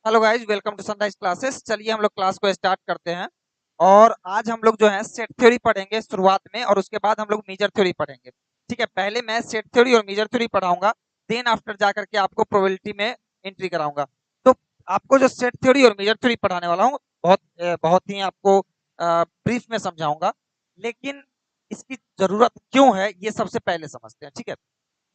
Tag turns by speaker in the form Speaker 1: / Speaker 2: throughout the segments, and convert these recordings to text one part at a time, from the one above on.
Speaker 1: Hello guys, welcome to Sunrise Classes. चलिए हम लोग क्लास को स्टार्ट करते हैं। और आज हम लोग जो है सेट थ्योरी पढ़ेंगे शुरुआत में, और उसके बाद हम लोग मेजर थ्योरी पढ़ेंगे। ठीक है, पहले मैं सेट थ्योरी और मेजर थ्योरी पढ़ाऊंगा, देन आफ्टर जाकर के आपको प्रोबेबिलिटी में एंट्री कराऊंगा। तो आपको जो सेट थ्योरी और मेजर थ्योरी पढ़ाने वाला हूँ, बहुत ही आपको ब्रीफ में समझाऊंगा। लेकिन इसकी जरूरत क्यों है ये सबसे पहले समझते हैं। ठीक है,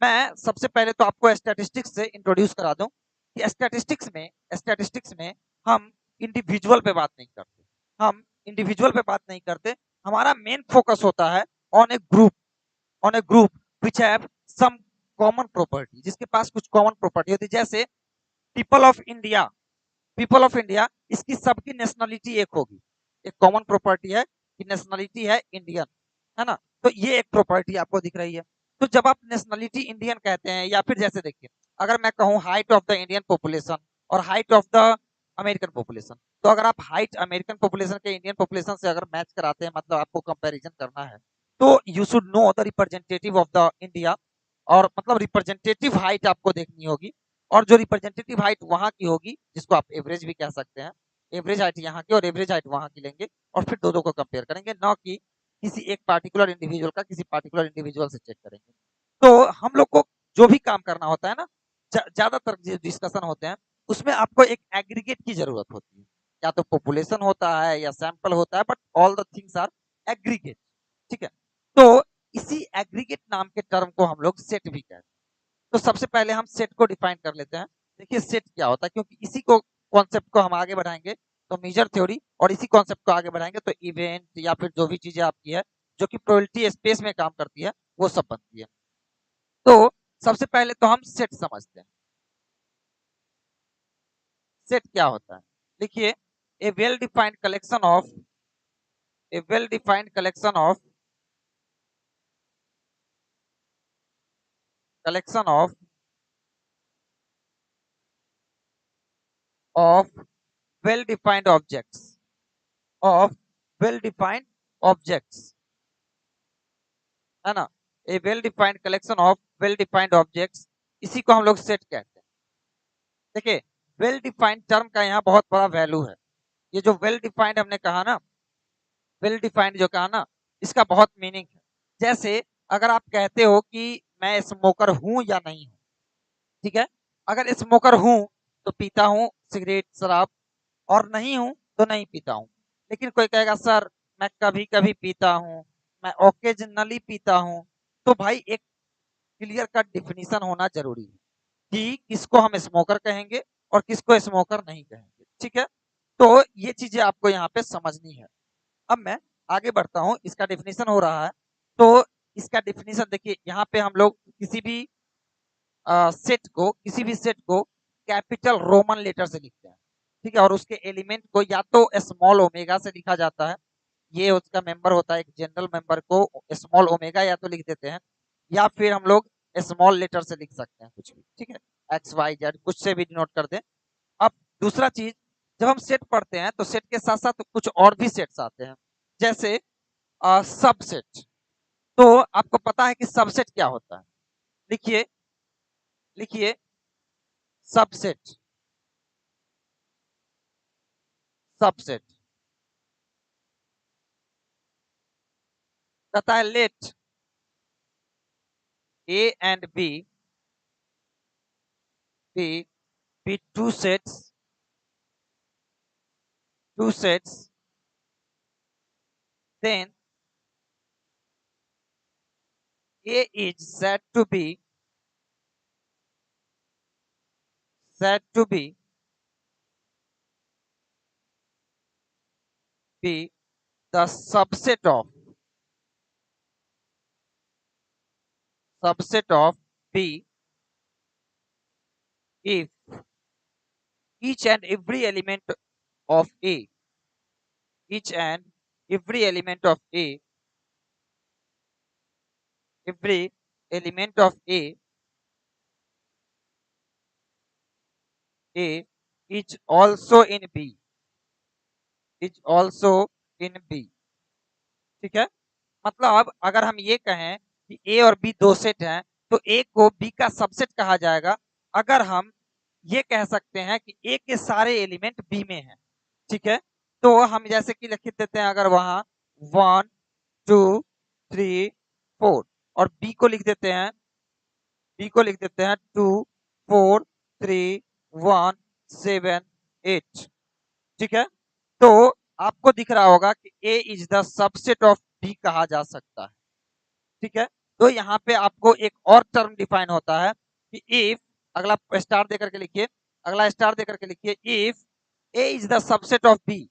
Speaker 1: मैं सबसे पहले तो आपको स्टैटिस्टिक्स से इंट्रोड्यूस करा दूं कि स्टैटिस्टिक्स में हम इंडिविजुअल पे बात नहीं करते। हम इंडिविजुअल पे बात नहीं करते। हमारा मेन फोकस होता है on a group which have some common property, जिसके पास कुछ कॉमन प्रॉपर्टी होती है। जैसे पीपल ऑफ इंडिया, इसकी सबकी नेशनलिटी एक होगी। एक कॉमन प्रॉपर्टी है कि नेशनलिटी है इंडियन, है ना। तो ये एक प्रॉपर्टी आपको दिख रही है। तो जब आप नेशनलिटी इंडियन कहते हैं, या फिर जैसे देखिए, अगर मैं कहूँ height of the Indian population और height of the American population, तो अगर आप हाइट अमेरिकन पॉपुलेशन के इंडियन पॉपुलेशन से अगर मैच कराते हैं, मतलब आपको कंपैरिजन करना है, तो you should know the representative of the India. और मतलब रिप्रेजेंटेटिव हाइट आपको देखनी होगी, और जो रिप्रेजेंटेटिव हाइट वहां की होगी, जिसको आप एवरेज भी कह सकते हैं, एवरेज हाइट यहाँ की और एवरेज हाइट वहां की लेंगे, और फिर दोनों को कंपेयर करेंगे, ना कि किसी एक पार्टिकुलर इंडिविजुअल का किसी पार्टिकुलर इंडिविजुअल से चेक करेंगे। तो हम लोग को जो भी काम करना होता है ना, ज्यादातर जो डिस्कशन होते हैं, उसमें आपको एक एग्रीगेट की जरूरत होती है। या तो पॉपुलेशन होता है या सैंपल होता है, but all the things are aggregate. ठीक है, तो इसी एग्रीगेट नाम के टर्म को हम लोग सेट भी कहते हैं। तो सबसे पहले हम सेट को डिफाइन कर लेते हैं। देखिए सेट क्या होता है, क्योंकि इसी को कॉन्सेप्ट को हम आगे बढ़ाएंगे तो मेजर थ्योरी, और इसी कॉन्सेप्ट को आगे बढ़ाएंगे तो इवेंट या फिर जो भी चीजें आपकी है जो कि प्रोबेबिलिटी स्पेस में काम करती है, वो सब बनती है। तो सबसे पहले तो हम सेट समझते हैं। सेट क्या होता है, देखिए, a well defined collection of a well defined collection of of well defined of well defined objects, है ना। A well defined collection of well defined objects, इसी को हम लोग सेट कहते हैं। देखिए, वेल डिफाइंड टर्म का यहाँ बहुत बड़ा वैल्यू है। ये जो वेल डिफाइंड हमने कहा ना, वेल डिफाइंड जो कहा ना, इसका बहुत मीनिंग है। जैसे अगर आप कहते हो कि मैं स्मोकर हूं या नहीं हूं, ठीक है, अगर स्मोकर हूं तो पीता हूं सिगरेट शराब, और नहीं हूं तो नहीं पीता हूं। लेकिन कोई कहेगा सर मैं कभी कभी पीता हूं, मैं ओकेजनली पीता हूं। तो भाई एक क्लियर कट डिफिनीशन होना जरूरी है कि किसको हम स्मोकर कहेंगे और किसको स्मोकर नहीं कहेंगे। ठीक है, तो ये चीजें आपको यहाँ पे समझनी है। अब मैं आगे बढ़ता हूँ, इसका डेफिनेशन हो रहा है। तो इसका डेफिनेशन देखिए, यहाँ पे हम लोग किसी भी सेट को कैपिटल रोमन लेटर से लिखते हैं। ठीक है, और उसके एलिमेंट को या तो स्मॉल ओमेगा से लिखा जाता है, ये उसका मेंबर होता है, एक जनरल मेंबर को स्मॉल ओमेगा या तो लिख देते हैं, या फिर हम लोग स्मॉल लेटर से लिख सकते हैं कुछ भी। ठीक है, एक्स वाई जेड कुछ से भी डिनोट कर दें। अब दूसरा चीज, जब हम सेट पढ़ते हैं तो सेट के साथ साथ कुछ और भी सेट्स आते हैं, जैसे सबसेट। तो आपको पता है कि सबसेट क्या होता है, लिखिए लिखिए, सबसेट सबसेट कहता है let A and B B B two sets, then A is said to be the subset of B if each and every element of A each and every element of A every element of A is also in B is also in B। ठीक है, मतलब अगर हम ये कहें कि ए और B दो सेट हैं, तो ए को बी का सबसेट कहा जाएगा अगर हम ये कह सकते हैं कि ए के सारे एलिमेंट बी में हैं। ठीक है, तो हम जैसे कि लिख देते हैं अगर वहां 1 2 3 4 और बी को लिख देते हैं 2 4 3 1 7 8। ठीक है, तो आपको दिख रहा होगा कि A is the subset of B कहा जा सकता है। ठीक है, तो यहाँ पे आपको एक और टर्म डिफाइन होता है कि इफ, अगला स्टार देकर के लिखिए, अगला स्टार देकर के लिखिए, if A is the subset of B,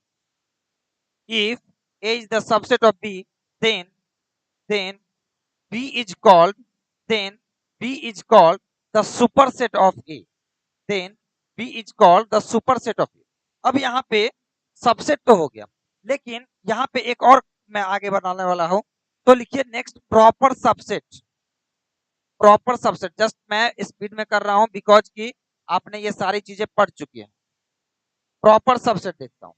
Speaker 1: if A is the subset of B, then B is called, then B is called the superset of A, then B is called the superset of A। अब यहाँ पे subset तो हो गया, लेकिन यहाँ पे एक और मैं आगे बनाने वाला हूं, तो लिखिए next proper subset. Proper subset just मैं स्पीड में कर रहा हूं बिकॉज कि आपने ये सारी चीजें पढ़ चुकी है। प्रॉपर सबसेट देखता हूं।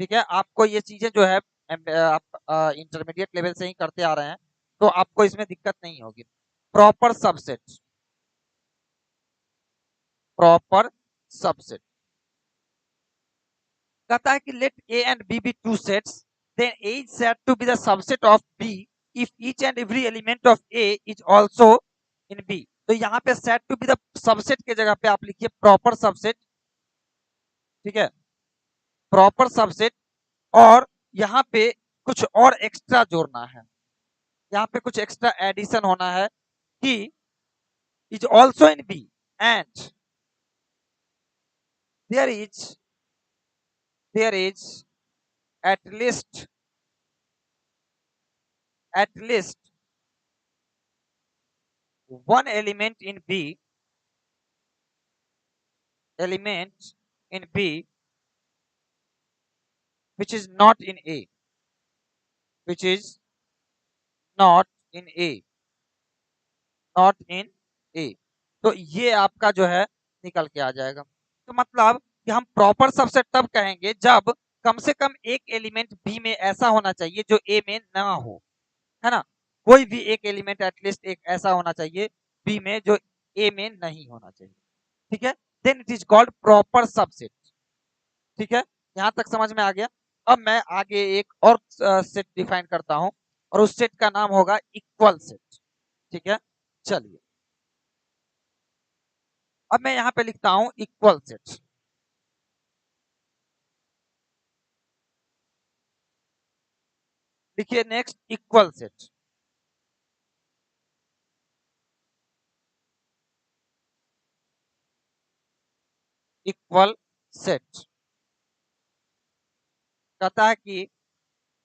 Speaker 1: ठीक है, आपको ये चीजें जो है आप इंटरमीडिएट लेवल से ही करते आ रहे हैं, तो आपको इसमें दिक्कत नहीं होगी। प्रॉपर सबसेट, प्रॉपर सबसेट कहता है कि let A and B B two sets, then A is said to be the subset of B if each and every element of A is also in B. तो यहाँ पे said to be the subset के जगह पे आप लिखिए proper subset. ठीक है, प्रॉपर सबसेट, और यहाँ पे कुछ और एक्स्ट्रा जोड़ना है, यहाँ पे कुछ एक्स्ट्रा एडिशन होना है कि is also in B and there is at least one element in B which is not in A, which is not in A, not in A। तो ये आपका जो है निकल के आ जाएगा। तो मतलब कि हम प्रॉपर सबसेट तब कहेंगे जब कम से कम एक एलिमेंट बी में ऐसा होना चाहिए जो ए में ना हो, है ना। कोई भी एक एलिमेंट एटलीस्ट एक ऐसा होना चाहिए बी में जो ए में नहीं होना चाहिए। ठीक है, then it is called proper subset. ठीक है, यहां तक समझ में आ गया। अब मैं आगे एक और सेट डिफाइन करता हूं और उस सेट का नाम होगा इक्वल सेट। ठीक है, चलिए अब मैं यहां पे लिखता हूं इक्वल सेट। देखिए next equal set, equal set कहता है कि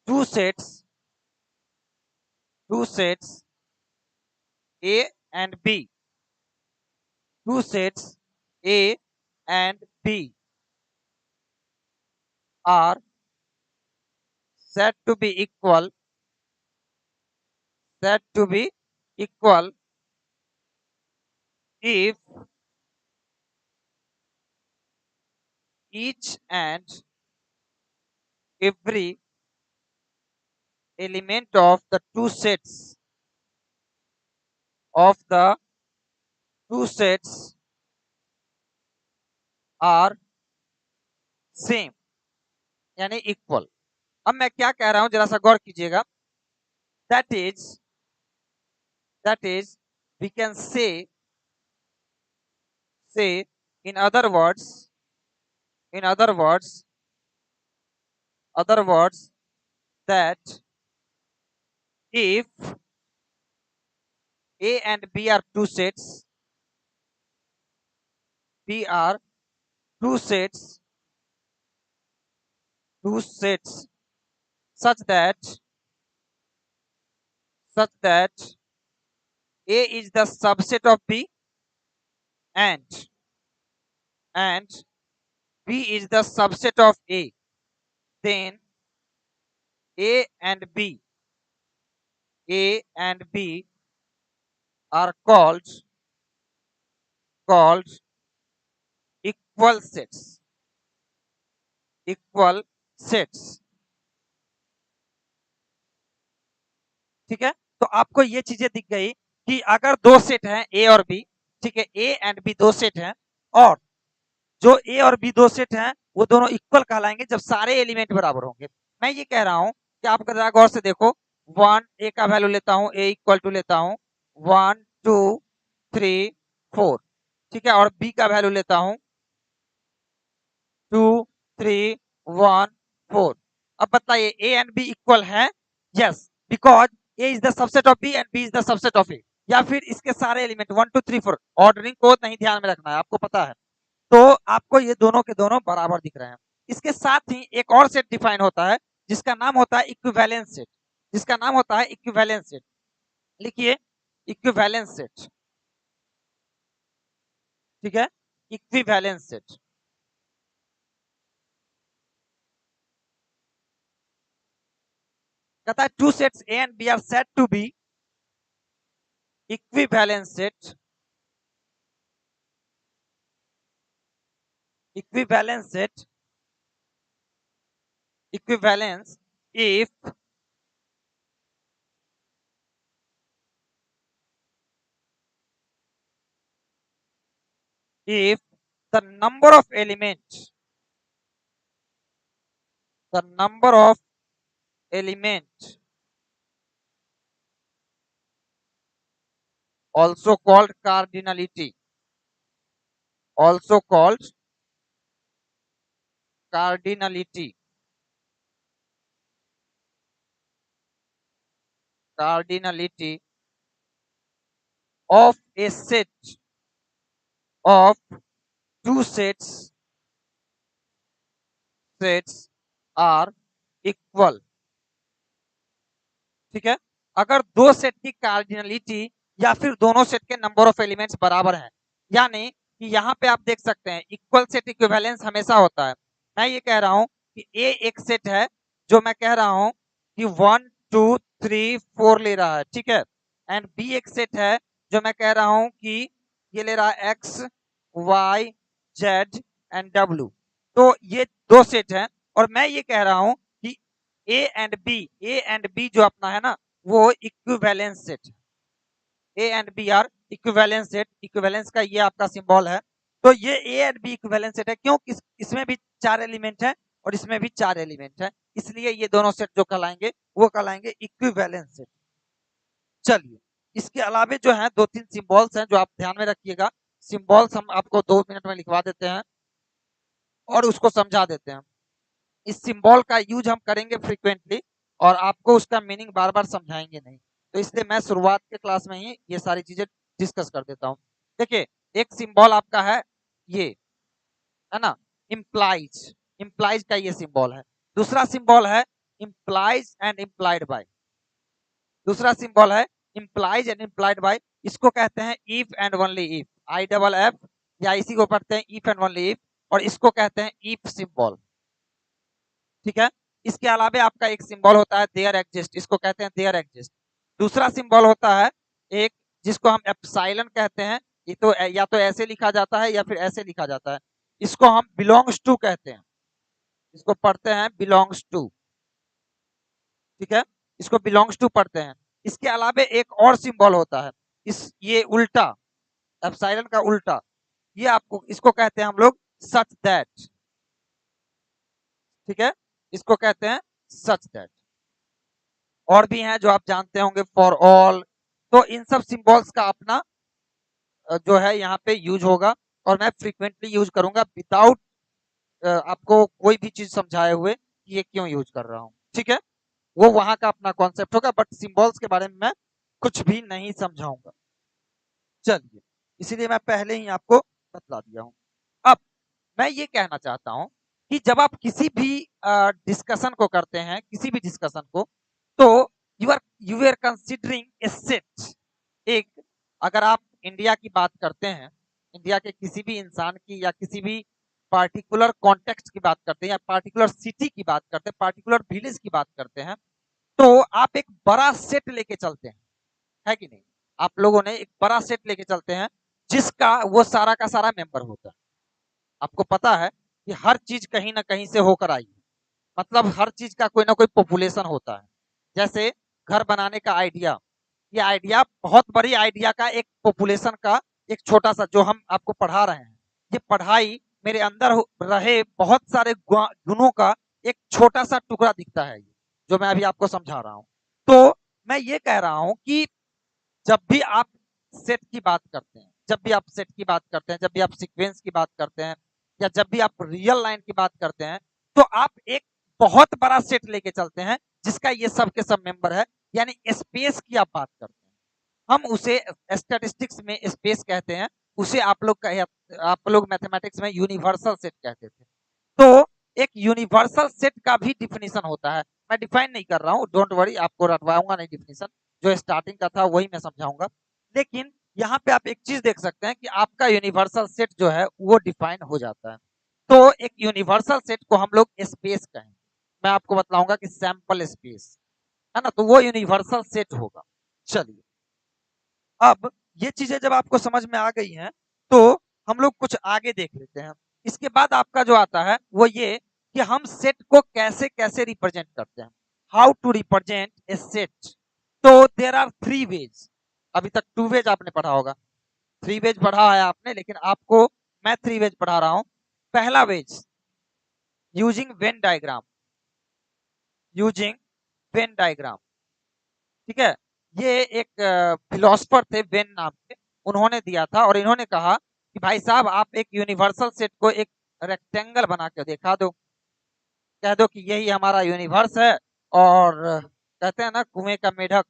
Speaker 1: two sets A and B, two sets A and B are said to be equal if each and every element of the two sets are same, यानी equal. अब मैं क्या कह रहा हूं जरा सा गौर कीजिएगा। That is we can say in other words, in other words that if A and B are two sets, B are two sets such that A is the subset of B and B is the subset of A, then A and B are called equal sets, equal sets। ठीक है, तो आपको ये चीजें दिख गई कि अगर दो सेट हैं ए और बी, ठीक है, ए एंड बी दो सेट हैं, और जो ए और बी दो सेट हैं वो दोनों इक्वल कहलाएंगे जब सारे एलिमेंट बराबर होंगे। मैं ये कह रहा हूं कि आप जरा गौर से देखो, 1 ए का वैल्यू लेता हूं, ए इक्वल टू लेता हूं 1 2 3 4, ठीक है, और बी का वैल्यू लेता हूं 2 3 1 4। अब बताइए ए एंड बी इक्वल है? Yes, because A is the subset of B and B is the subset of A. या फिर इसके सारे एलिमेंट 1 2 3 4, ऑर्डरिंग को नहीं ध्यान में रखना है, आपको पता है। तो आपको ये दोनों के दोनों बराबर दिख रहे हैं। इसके साथ ही एक और सेट डिफाइन होता है जिसका नाम होता है इक्विवेलेंस सेट, जिसका नाम होता है इक्विवेलेंस सेट। लिखिए इक्विवेलेंस सेट, ठीक है, इक्विवेलेंस सेट। कहता है two sets A and B are said to be equivalence set, equivalence set, equivalence if the number of elements, the number of elements also called cardinality, also called cardinality, cardinality of a set of two sets are equal, ठीक है। अगर दो set की cardinality या फिर दोनों set के number of elements बराबर हैं, यानी कि यहाँ पे आप देख सकते हैं इक्वल सेट इक्विवेलेंस हमेशा होता है। मैं ये कह रहा हूँ कि ए एक सेट है जो मैं कह रहा हूँ कि 1 2 3 4 ले रहा है, ठीक है, एंड बी एक सेट है जो मैं कह रहा हूँ कि ये ले रहा है X Y Z and W. तो ये दो सेट हैं और मैं ये कह रहा हूँ कि ए एंड बी जो अपना है ना वो equivalence set, A and B are equivalence set. Equivalence का ये आपका सिंबल है। तो ये A and B equivalence set है क्यों? इसमें भी चार एलिमेंट है और इसमें भी चार एलिमेंट है, इसलिए ये दोनों सेट जो कहलाएंगे वो कहलाएंगे इक्विवेलेंस सेट। चलिए, इसके अलावे जो है दो तीन सिंबल्स हैं जो आप ध्यान में रखिएगा। सिंबल्स हम आपको 2 मिनट में लिखवा देते हैं और उसको समझा देते हैं। इस सिंबल का यूज हम करेंगे फ्रीक्वेंटली और आपको उसका मीनिंग बार बार समझाएंगे नहीं, तो इसलिए मैं शुरुआत के क्लास में ही ये सारी चीजें डिस्कस कर देता हूँ। देखिए, एक सिंबल आपका है ये, है ना, इम्प्लाइज, इम्प्लाइज का ये सिंबल है। दूसरा सिंबल है इम्प्लाइज एंड इम्प्लाइड बाय, दूसरा सिंबल है इम्प्लाइज एंड इम्प्लाइड बाय, इसको कहते हैं if and only if, I double F, या इसी को पढ़ते हैं इफ एंड ओनली इफ, और इसको कहते हैं इफ सिंबल, ठीक है। इसके अलावा आपका एक सिंबल होता है देयर एग्जिस्ट, इसको कहते हैं देयर एग्जिस्ट। दूसरा सिंबल होता है एक जिसको हम एप्सिलॉन कहते हैं, ये तो या तो ऐसे लिखा जाता है या फिर ऐसे लिखा जाता है, इसको हम बिलोंग्स टू कहते हैं, इसको पढ़ते हैं बिलोंग्स टू, ठीक है, इसको बिलोंग्स टू पढ़ते हैं। इसके अलावा एक और सिंबल होता है, इस ये उल्टा, एप्सिलॉन का उल्टा, ये आपको इसको कहते हैं हम लोग सच दैट, ठीक है, इसको कहते हैं सच दैट। और भी हैं जो आप जानते होंगे, फॉर ऑल। तो इन सब सिंबल्स का अपना जो है यहाँ पे यूज होगा और मैं फ्रीक्वेंटली यूज करूंगा विदाउट आपको कोई भी चीज समझाए हुए कि ये क्यों यूज कर रहा हूँ, ठीक है। वो वहां का अपना कॉन्सेप्ट होगा, बट सिंबल्स के बारे में मैं कुछ भी नहीं समझाऊंगा। चलिए, इसीलिए मैं पहले ही आपको बतला दिया हूँ। अब मैं ये कहना चाहता हूँ कि जब आप किसी भी डिस्कशन को करते हैं, किसी भी डिस्कशन को, तो you are considering a set. एक, अगर आप इंडिया की बात करते हैं, इंडिया के किसी भी इंसान की या किसी भी पार्टिकुलर कॉन्टेक्स्ट की बात करते हैं या पार्टिकुलर सिटी की बात करते हैं, पार्टिकुलर विलेज की बात करते हैं, तो आप एक बड़ा सेट लेके चलते हैं, है कि नहीं? आप लोगों ने एक बड़ा सेट लेके चलते हैं जिसका वो सारा का सारा मेंबर होता है। आपको पता है कि हर चीज कहीं ना कहीं से होकर आई है, मतलब हर चीज का कोई ना कोई पॉपुलेशन होता है। जैसे घर बनाने का आइडिया, ये आइडिया बहुत बड़ी आइडिया का एक पॉपुलेशन का एक छोटा सा जो हम आपको पढ़ा रहे हैं, ये पढ़ाई मेरे अंदर रहे बहुत सारे गुणों का एक छोटा सा टुकड़ा दिखता है, जो मैं अभी आपको समझा रहा हूँ। तो मैं ये कह रहा हूँ कि जब भी आप सेट की बात करते हैं, जब भी आप सेट की बात करते हैं, जब भी आप सीक्वेंस की बात करते हैं, या जब भी आप रियल लाइन की बात करते हैं, तो आप एक बहुत बड़ा सेट लेके चलते हैं जिसका ये सब के सब मेंबर है, यानी स्पेस की आप बात करते हैं। हम उसे स्टैटिस्टिक्स में स्पेस कहते हैं, उसे आप लोग मैथमेटिक्स में यूनिवर्सल सेट कहते थे। तो एक यूनिवर्सल सेट का भी डिफिनीशन होता है। मैं डिफाइन नहीं कर रहा हूँ, डोंट वरी, आपको रटवाऊंगा नहीं डिफिनीशन, जो स्टार्टिंग का था वही मैं समझाऊंगा। लेकिन यहाँ पे आप एक चीज देख सकते हैं कि आपका यूनिवर्सल सेट जो है वो डिफाइन हो जाता है। तो एक यूनिवर्सल सेट को हम लोग स्पेस कहेंगे। मैं आपको बताऊंगा कि सैंपल स्पेस है ना, तो वो यूनिवर्सल सेट होगा। चलिए, अब ये चीजें जब आपको समझ में आ गई हैं, तो हम लोग कुछ आगे देख लेते हैं। इसके बाद आपका जो आता है वो ये कि हम सेट को कैसे कैसे रिप्रेजेंट करते हैं, how to represent a set. तो देर आर थ्री वेज। अभी तक टू वेज आपने पढ़ा होगा, थ्री वेज पढ़ा है आपने, लेकिन आपको मैं थ्री वेज पढ़ा रहा हूं। पहला ways, using Venn diagram, using Venn diagram. ठीक है, ये एक फिलोसफर थे वेन नाम के, उन्होंने दिया था, और इन्होंने कहा कि भाई साहब आप एक यूनिवर्सल सेट को एक रेक्टेंगल बना के दिखा दो, कह दो कि यही हमारा यूनिवर्स है। और कहते हैं ना कुएं का मेढक,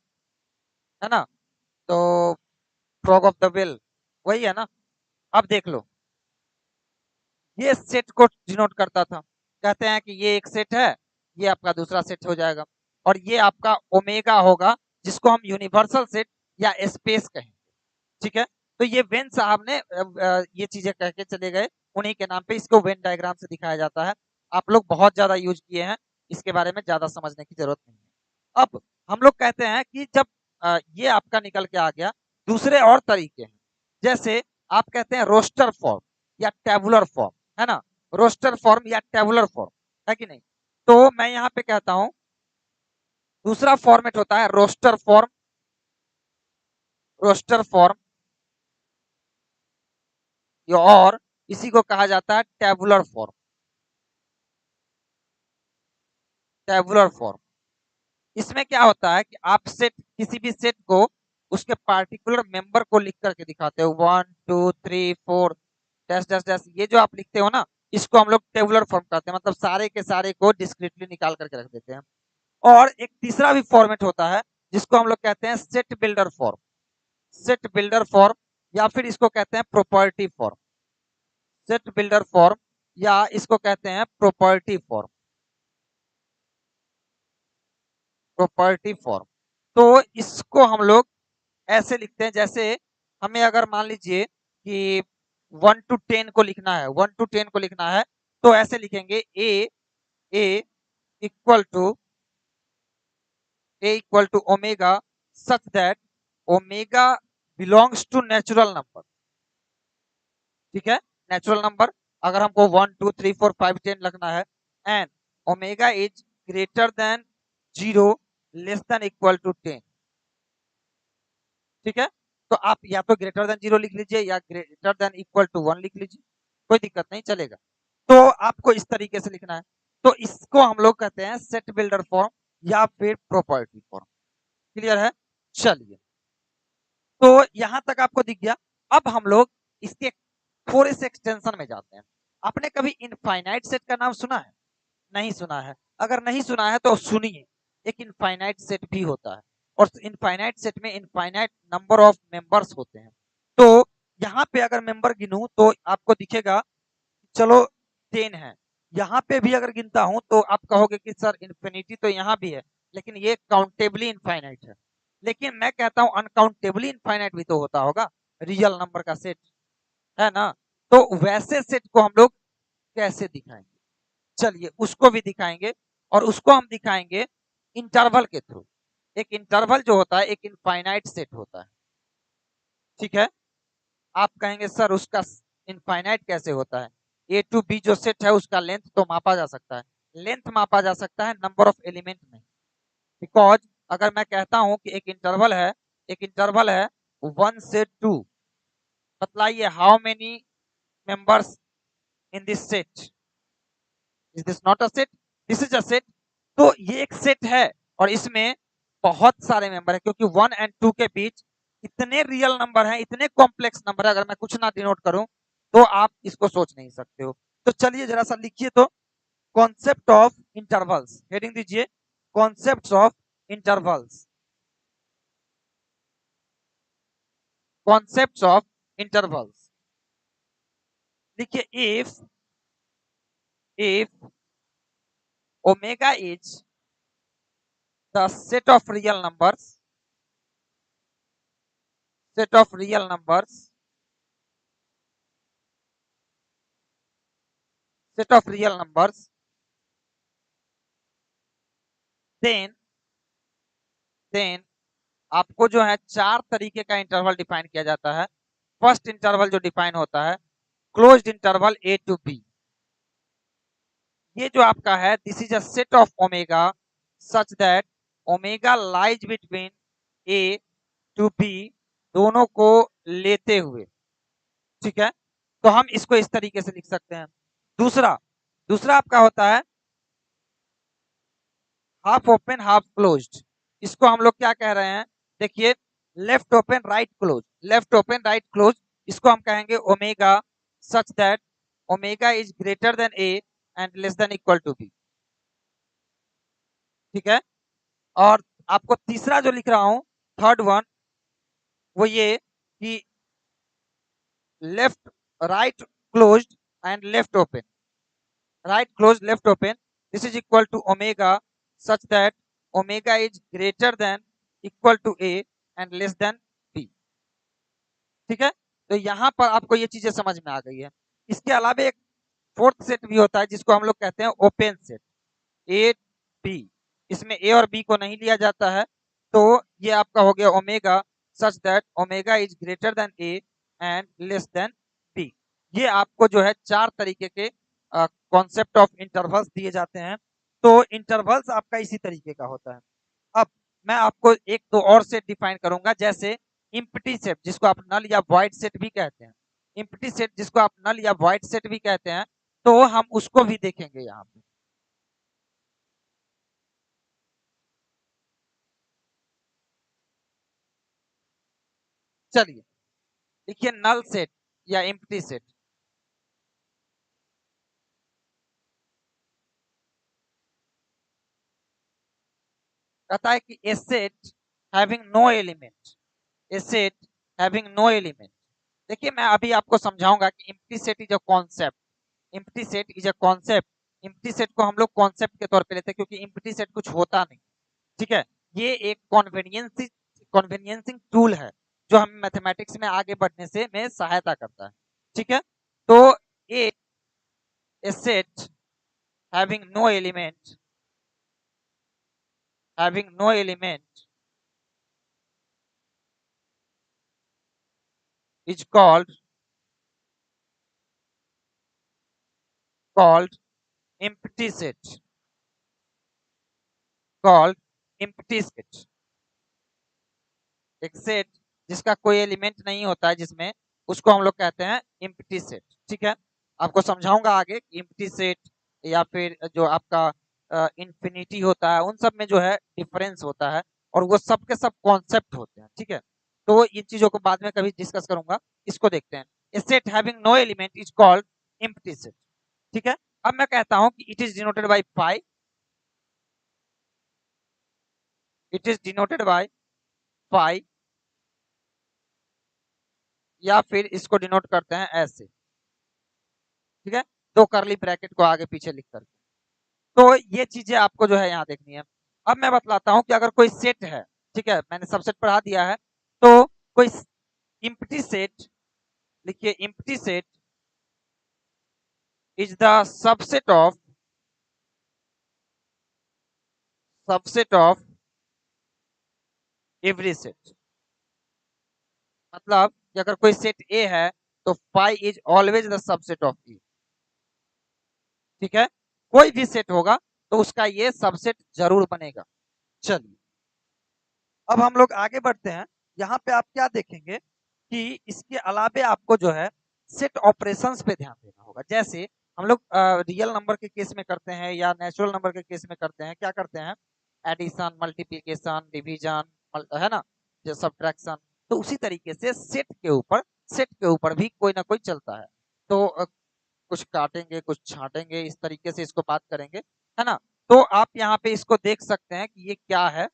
Speaker 1: है ना, तो फ्रॉग ऑफ द वेल, वही है ना। अब देख लो, ये सेट को डिनोट करता था। कहते हैं कि ये एक सेट है, ये आपका दूसरा सेट हो जाएगा, और ये आपका ओमेगा होगा, जिसको हम यूनिवर्सल सेट या स्पेस कहेंगे। ठीक है, तो ये वेन साहब ने ये चीजें कह के चले गए, उन्हीं के नाम पे इसको वेन डायग्राम से दिखाया जाता है। आप लोग बहुत ज्यादा यूज किए हैं, इसके बारे में ज्यादा समझने की जरूरत नहीं है। अब हम लोग कहते हैं कि जब ये आपका निकल के आ गया, दूसरे और तरीके हैं, जैसे आप कहते हैं रोस्टर फॉर्म या टेबुलर फॉर्म, है ना, रोस्टर फॉर्म या टेबुलर फॉर्म, है कि नहीं। तो मैं यहाँ पे कहता हूं दूसरा फॉर्मेट होता है रोस्टर फॉर्म, रोस्टर फॉर्म, और इसी को कहा जाता है टेबुलर फॉर्म, टेबुलर फॉर्म। इसमें क्या होता है कि आप सेट, किसी भी सेट को उसके पार्टिकुलर मेंबर को लिख करके दिखाते हो, 1 2 3 4 डैश डैश डैश, ये जो आप लिखते हो ना, इसको हम लोग टेबुलर फॉर्म कहते हैं, मतलब सारे के सारे को डिस्क्रीटली निकाल करके रख देते हैं। और एक तीसरा भी फॉर्मेट होता है, जिसको हम लोग कहते हैं set builder form, set builder form, या फिर इसको कहते हैं property form, set builder form, या इसको कहते हैं प्रॉपर्टी फॉर्म, प्रॉपर्टी फॉर्म। तो इसको हम लोग ऐसे लिखते हैं, जैसे हमें अगर मान लीजिए कि 1 to 10 को लिखना है, 1 to 10 को लिखना है, तो ऐसे लिखेंगे A equal to omega such that omega belongs to natural number. ठीक है, नेचुरल नंबर, अगर हमको 1 2 3 4 5 10 लिखना है, and omega is greater than 0 less than equal to 10। ठीक है, तो आप या तो ग्रेटर देन 0 लिख लीजिए या ग्रेटर देन इक्वल टू 1 लिख लीजिए, कोई दिक्कत नहीं, चलेगा। तो आपको इस तरीके से लिखना है। तो इसको हम लोग कहते हैं सेट बिल्डर फॉर्म या फिर प्रॉपर्टी फॉर्म। क्लियर है, चलिए, तो यहां तक आपको दिख गया। अब हम लोग इसके थोड़े से एक्सटेंशन में जाते हैं। आपने कभी इनफाइनाइट सेट का नाम सुना है? नहीं सुना है? अगर नहीं सुना है तो सुनिए, एक इनफाइनाइट सेट भी होता है, और इनफाइनाइट सेट में इनफाइनाइट नंबर ऑफ मेंबर्स होते हैं। तो यहाँ पे अगर मेंबर गिनूं तो आपको दिखेगा, चलो 10 है, यहाँ पे भी अगर गिनता हूं तो आप कहोगे कि सर इन्फिनिटी तो यहाँ भी है, लेकिन ये काउंटेबली इनफाइनाइट है। लेकिन मैं कहता हूं अनकाउंटेबली इनफाइनाइट भी तो होता होगा, रियल नंबर का सेट, है ना। तो वैसे सेट को हम लोग कैसे दिखाएंगे, चलिए उसको भी दिखाएंगे, और उसको हम दिखाएंगे इंटरवल के थ्रू। एक इंटरवल जो होता है एक इनफाइनाइट सेट होता है। ठीक है, आप कहेंगे सर उसका इनफाइनाइट कैसे होता है? ए टू बी जो सेट है उसका लेंथ तो मापा जा सकता है, लेंथ मापा जा सकता है नंबर ऑफ एलिमेंट में। बिकॉज अगर मैं कहता हूं कि एक इंटरवल है, एक इंटरवल है 1 से 2, बतलाइए how many members in this set. Is this not a set? This is a set. तो ये एक सेट है और इसमें बहुत सारे मेंबर है, क्योंकि 1 और 2 के बीच इतने रियल नंबर हैं, इतने कॉम्प्लेक्स नंबर है, अगर मैं कुछ ना डिनोट करूं तो आप इसको सोच नहीं सकते हो। तो चलिए जरा सा लिखिए तो, कॉन्सेप्ट ऑफ इंटरवल्स, हेडिंग दीजिए concepts of intervals, concepts of intervals. देखिए if omega is the set of real numbers, set of real numbers, set of real numbers, then आपको जो है 4 तरीके का इंटरवल डिफाइन किया जाता है। फर्स्ट इंटरवल जो डिफाइन होता है closed interval A to B. ये जो आपका है this is a set of omega such that omega lies between A to B, दोनों को लेते हुए, ठीक है। तो हम इसको इस तरीके से लिख सकते हैं। दूसरा दूसरा आपका होता है हाफ ओपन हाफ क्लोज्ड। इसको हम लोग क्या कह रहे हैं, देखिए left open right close, left open right close, इसको हम कहेंगे omega such that omega is greater than A and less than equal to B, ठीक है। और आपको तीसरा जो लिख रहा हूं थर्ड वन, वो ये कि left right closed end left open, right closed left open, this is equal to omega such that omega is greater than equal to a and less than b, ठीक है। तो यहां पर आपको ये चीजें समझ में आ गई है। इसके अलावा एक फोर्थ सेट भी होता है जिसको हम लोग कहते हैं ओपन सेट, ए बी। इसमें ए और बी को नहीं लिया जाता है, तो ये आपका हो गया omega such that omega is greater than A and less than B. ये आपको जो है 4 तरीके के कॉन्सेप्ट ऑफ इंटरवल्स दिए जाते हैं। तो इंटरवल्स आपका इसी तरीके का होता है। अब मैं आपको एक दो और सेट डिफाइन करूंगा, जैसे इम्प्टी सेट जिसको आप नल या वॉइड सेट भी कहते हैं, इम्प्टी सेट जिसको आप नल या वॉइड सेट भी कहते हैं, तो हम उसको भी देखेंगे यहाँ पे। चलिए देखिए नल सेट या एम्प्टी सेट, कहता है कि ए सेट हैविंग नो एलिमेंट, ए सेट हैविंग नो एलिमेंट। देखिए मैं अभी आपको समझाऊंगा कि empty set is a concept, empty set is a concept. Empty set को हम लोग कॉन्सेप्ट के तौर पे लेते हैं क्योंकि एम्प्टी सेट कुछ होता नहीं, ठीक है। ये एक कन्वीनियंसिंग टूल है जो हमें मैथमेटिक्स में आगे बढ़ने से में सहायता करता है, ठीक है। तो a set having no element, having no element is called empty set, called empty set। एक सेट जिसका कोई एलिमेंट नहीं होता है जिसमें, उसको हम लोग कहते हैं empty set, ठीक है। आपको समझाऊंगा आगे empty set या फिर जो आपका इंफिनिटी होता है, उन सब में जो है डिफरेंस होता है और वो सब के सब कॉन्सेप्ट होते हैं, ठीक है। तो इन चीजों को बाद में कभी डिस्कस करूंगा। इसको देखते हैं, a set having no element is called empty set, ठीक है। अब मैं कहता हूं कि it is denoted by phi, it is denoted by phi, या फिर इसको डिनोट करते हैं ऐसे, ठीक है, दो करली ब्रैकेट को आगे पीछे लिख कर। तो ये चीजें आपको जो है यहाँ देखनी है। अब मैं बतलाता हूं कि अगर कोई सेट है, ठीक है, मैंने सबसेट पढ़ा दिया है, तो कोई एम्प्टी सेट, लिखिए empty set is the subset of every set. मतलब कि अगर कोई सेट ए है तो phi is always the subset of A, ठीक है। कोई भी सेट होगा तो उसका ये सबसेट जरूर बनेगा। चलिए अब हम लोग आगे बढ़ते हैं। यहाँ पे आप क्या देखेंगे कि इसके अलावे आपको जो है सेट ऑपरेशंस पे ध्यान देना होगा। जैसे हम लोग रियल नंबर के केस में करते हैं या नेचुरल नंबर के केस में करते हैं, क्या करते हैं, एडिशन, मल्टीप्लिकेशन, डिवीजन, है ना, जो सब्ट्रैक्शन। तो उसी तरीके से सेट के ऊपर भी कोई ना कोई चलता है। तो कुछ काटेंगे, कुछ छांटेंगे, इस तरीके से इसको बात करेंगे, है ना। तो आप यहाँ पे इसको देख सकते हैं कि ये क्या है।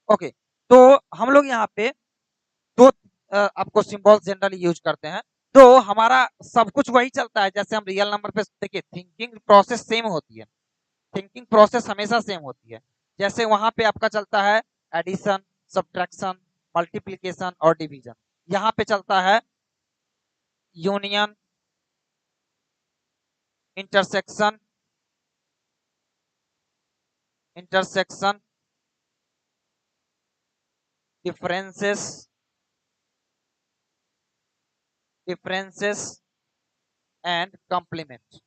Speaker 1: ओके, तो हम लोग यहाँ पे दो आपको सिंबल जनरली यूज करते हैं। तो हमारा सब कुछ वही चलता है जैसे हम रियल नंबर पे देखिए, थिंकिंग प्रोसेस सेम होती है, थिंकिंग प्रोसेस हमेशा सेम होती है। जैसे वहां पे आपका चलता है एडिशन, सब्ट्रैक्शन, मल्टीप्लिकेशन और डिवीजन। यहाँ पे चलता है union, intersection, intersection, differences, differences and complement,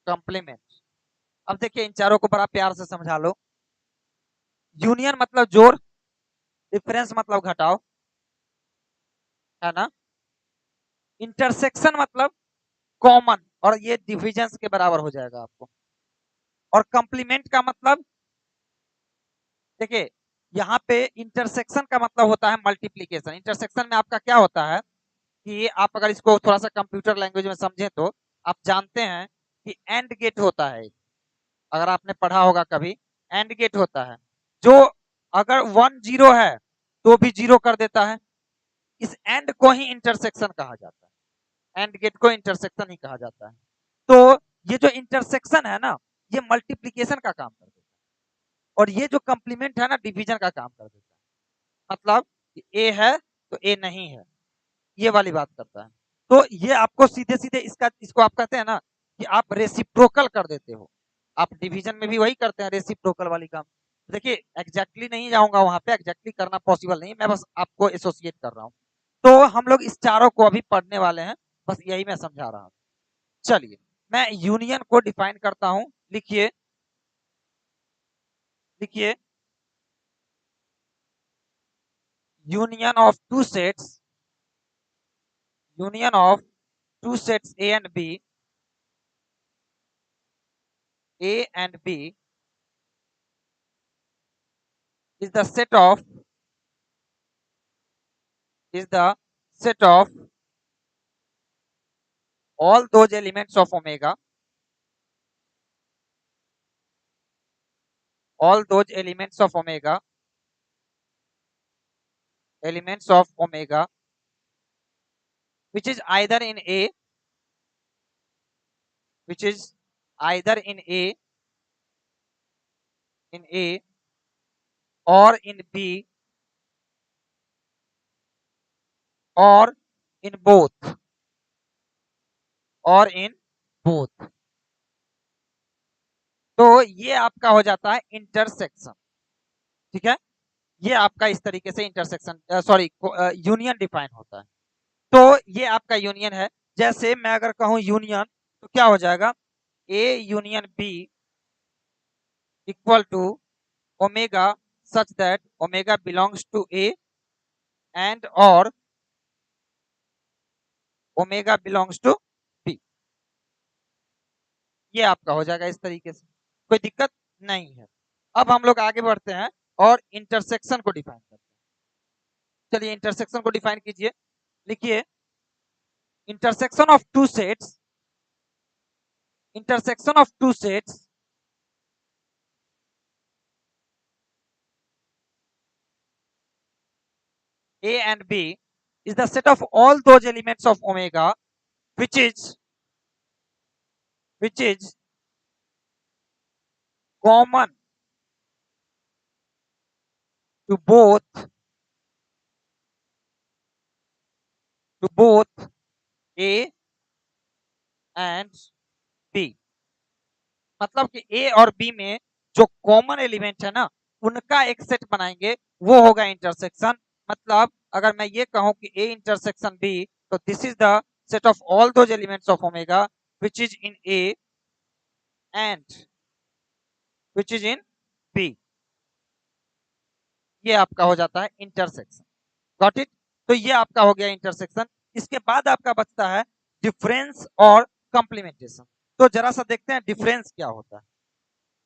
Speaker 1: complement. अब देखिए इन चारों को बड़ा प्यार से समझा लो। यूनियन मतलब जोड़, डिफरेंस मतलब घटाओ, है ना। इंटरसेक्शन मतलब कॉमन, और ये डिविजन के बराबर हो जाएगा आपको। और कॉम्प्लीमेंट का मतलब, देखिए यहाँ पे इंटरसेक्शन का मतलब होता है मल्टीप्लीकेशन। इंटरसेक्शन में आपका क्या होता है कि आप अगर इसको थोड़ा सा कंप्यूटर लैंग्वेज में समझें तो आप जानते हैं कि एंड गेट होता है। अगर आपने पढ़ा होगा कभी, एंड गेट होता है जो अगर 1 0 है तो भी 0 कर देता है। इस एंड को ही इंटरसेक्शन कहा जाता है, एंड गेट को इंटरसेक्शन ही कहा जाता है। तो ये जो इंटरसेक्शन है ना, ये मल्टीप्लीकेशन का काम कर देता है, और ये जो कंप्लीमेंट है ना, डिवीजन का काम कर देता है। मतलब ए है तो ए नहीं है, ये वाली बात करता है। तो ये आपको सीधे सीधे इसका, इसको आप कहते हैं ना कि आप रेसिप्रोकल कर देते हो। आप डिवीजन में भी वही करते हैं, रेसिप्रोकल वाली काम। देखिए एग्जैक्टली नहीं जाऊंगा वहां पे, एग्जैक्टली करना पॉसिबल नहीं, मैं बस आपको एसोसिएट कर रहा हूँ। तो हम लोग इस चारों को अभी पढ़ने वाले हैं, बस यही मैं समझा रहा हूँ। चलिए मैं यूनियन को डिफाइन करता हूं। लिखिए, लिखिए, union of two sets, union of two sets A and B is the set of, is the set of all those elements of omega, all those elements of omega, elements of omega, which is either in A, which is either in A or in B or in both, और in both. तो ये आपका हो जाता है intersection. ठीक है, ये आपका इस तरीके से इंटरसेक्शन, सॉरी, यूनियन डिफाइन होता है। तो ये आपका यूनियन है। जैसे मैं अगर कहूं यूनियन, तो क्या हो जाएगा, A union B equal to omega such that omega belongs to A and और ओमेगा बिलोंग्स टू बी। ये आपका हो जाएगा इस तरीके से, कोई दिक्कत नहीं है। अब हम लोग आगे बढ़ते हैं और इंटरसेक्शन को डिफाइन करते हैं। चलिए इंटरसेक्शन को डिफाइन कीजिए। लिखिए, intersection of two sets, intersection of two sets A and B is the set of all those elements of omega which is common to both A and B। मतलब कि A और B में जो common element है ना, उनका एक set बनाएंगे, वो होगा इंटरसेक्शन। मतलब अगर मैं ये कहूं कि A इंटरसेक्शन B, तो this is the set of all those elements of omega which is in A and which is in B। ये आपका हो जाता है इंटरसेक्शन। Got it. तो ये आपका हो गया इंटरसेक्शन। इसके बाद आपका बचता है डिफरेंस और कॉम्प्लीमेंटेशन। तो जरा सा देखते हैं डिफरेंस क्या होता है।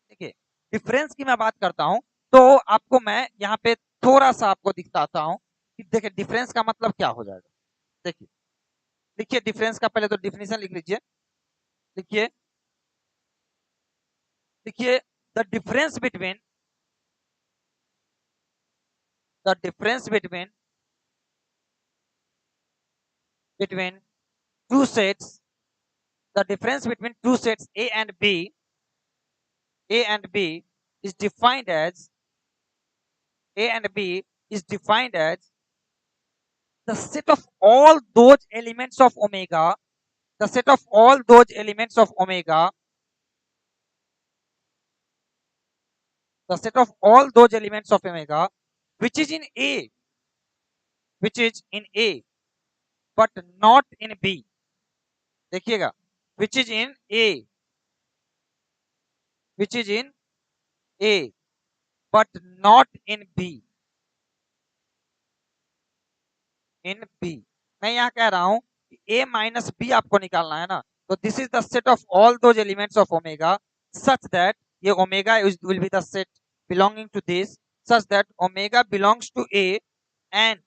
Speaker 1: देखिए डिफरेंस की मैं बात करता हूं तो आपको मैं यहाँ पे थोड़ा सा आपको दिखाता हूं कि देखिए डिफरेंस का मतलब क्या हो जाएगा। देखिए लिखिए डिफरेंस का पहले तो डिफिनेशन लिख लीजिए। लिखिए लिखिए the difference between the difference between two sets, the difference between two sets A and B is defined as A and B is defined as the set of all those elements of omega, the set of all those elements of omega, the set of all those elements of omega, which is in A, which is in A, but not in B. देखिएगा, which is in A, which is in A, but not in B. In B मैं यहाँ कह रहा हूं कि ए minus B आपको निकालना है ना, तो this is the set of all those elements of omega such that ये omega will be the set belonging to this such that omega belongs to A and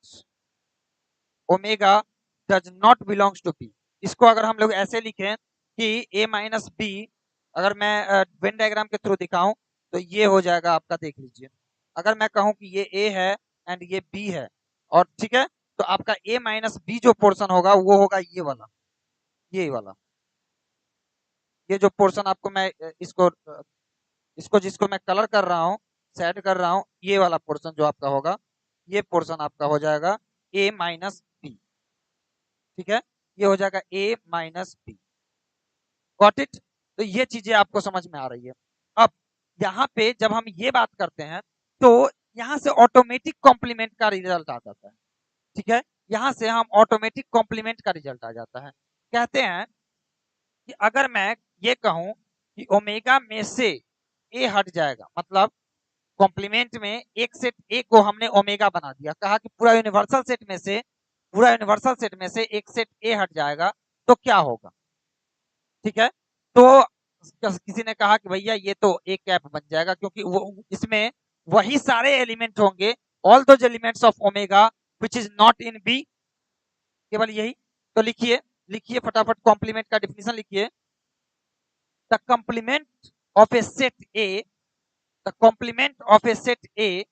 Speaker 1: omega does not belongs to B. इसको अगर हम लोग ऐसे लिखें कि ए minus B, अगर मैं वेन डायग्राम के थ्रू दिखाऊं तो ये हो जाएगा आपका, देख लीजिए। अगर मैं कहूं कि ये ए है एंड ये बी है और ठीक है, तो आपका ए माइनस बी जो पोर्शन होगा वो होगा ये वाला, ये वाला। ये जो पोर्शन आपको मैं इसको जिसको मैं कलर कर रहा हूँ, सेट कर रहा हूँ, ये वाला पोर्शन जो आपका होगा, ये पोर्शन आपका हो जाएगा ए माइनस बी। ठीक है, ये हो जाएगा ए माइनस बी। Got it. तो ये चीजें आपको समझ में आ रही है। अब यहाँ पे जब हम ये बात करते हैं तो यहाँ से ऑटोमेटिक कॉम्प्लीमेंट का रिजल्ट आ जाता है। ठीक है, यहाँ से हम ऑटोमेटिक कॉम्प्लीमेंट का रिजल्ट आ जाता है। कहते हैं कि अगर मैं ये कहूं कि ओमेगा में से ए हट जाएगा, मतलब कॉम्प्लीमेंट में एक सेट ए को हमने ओमेगा बना दिया, कहा कि पूरा यूनिवर्सल सेट में से, पूरा यूनिवर्सल सेट में से एक सेट ए हट जाएगा तो क्या होगा। ठीक है, तो किसी ने कहा कि भैया ये तो ए कैप बन जाएगा क्योंकि वो इसमें वही सारे एलिमेंट होंगे, all those elements of omega which is not in B, केवल यही। तो लिखिए, लिखिए फटाफट कॉम्प्लीमेंट का डिफिनेशन लिखिए। The complement of a set A, the complement of a set A,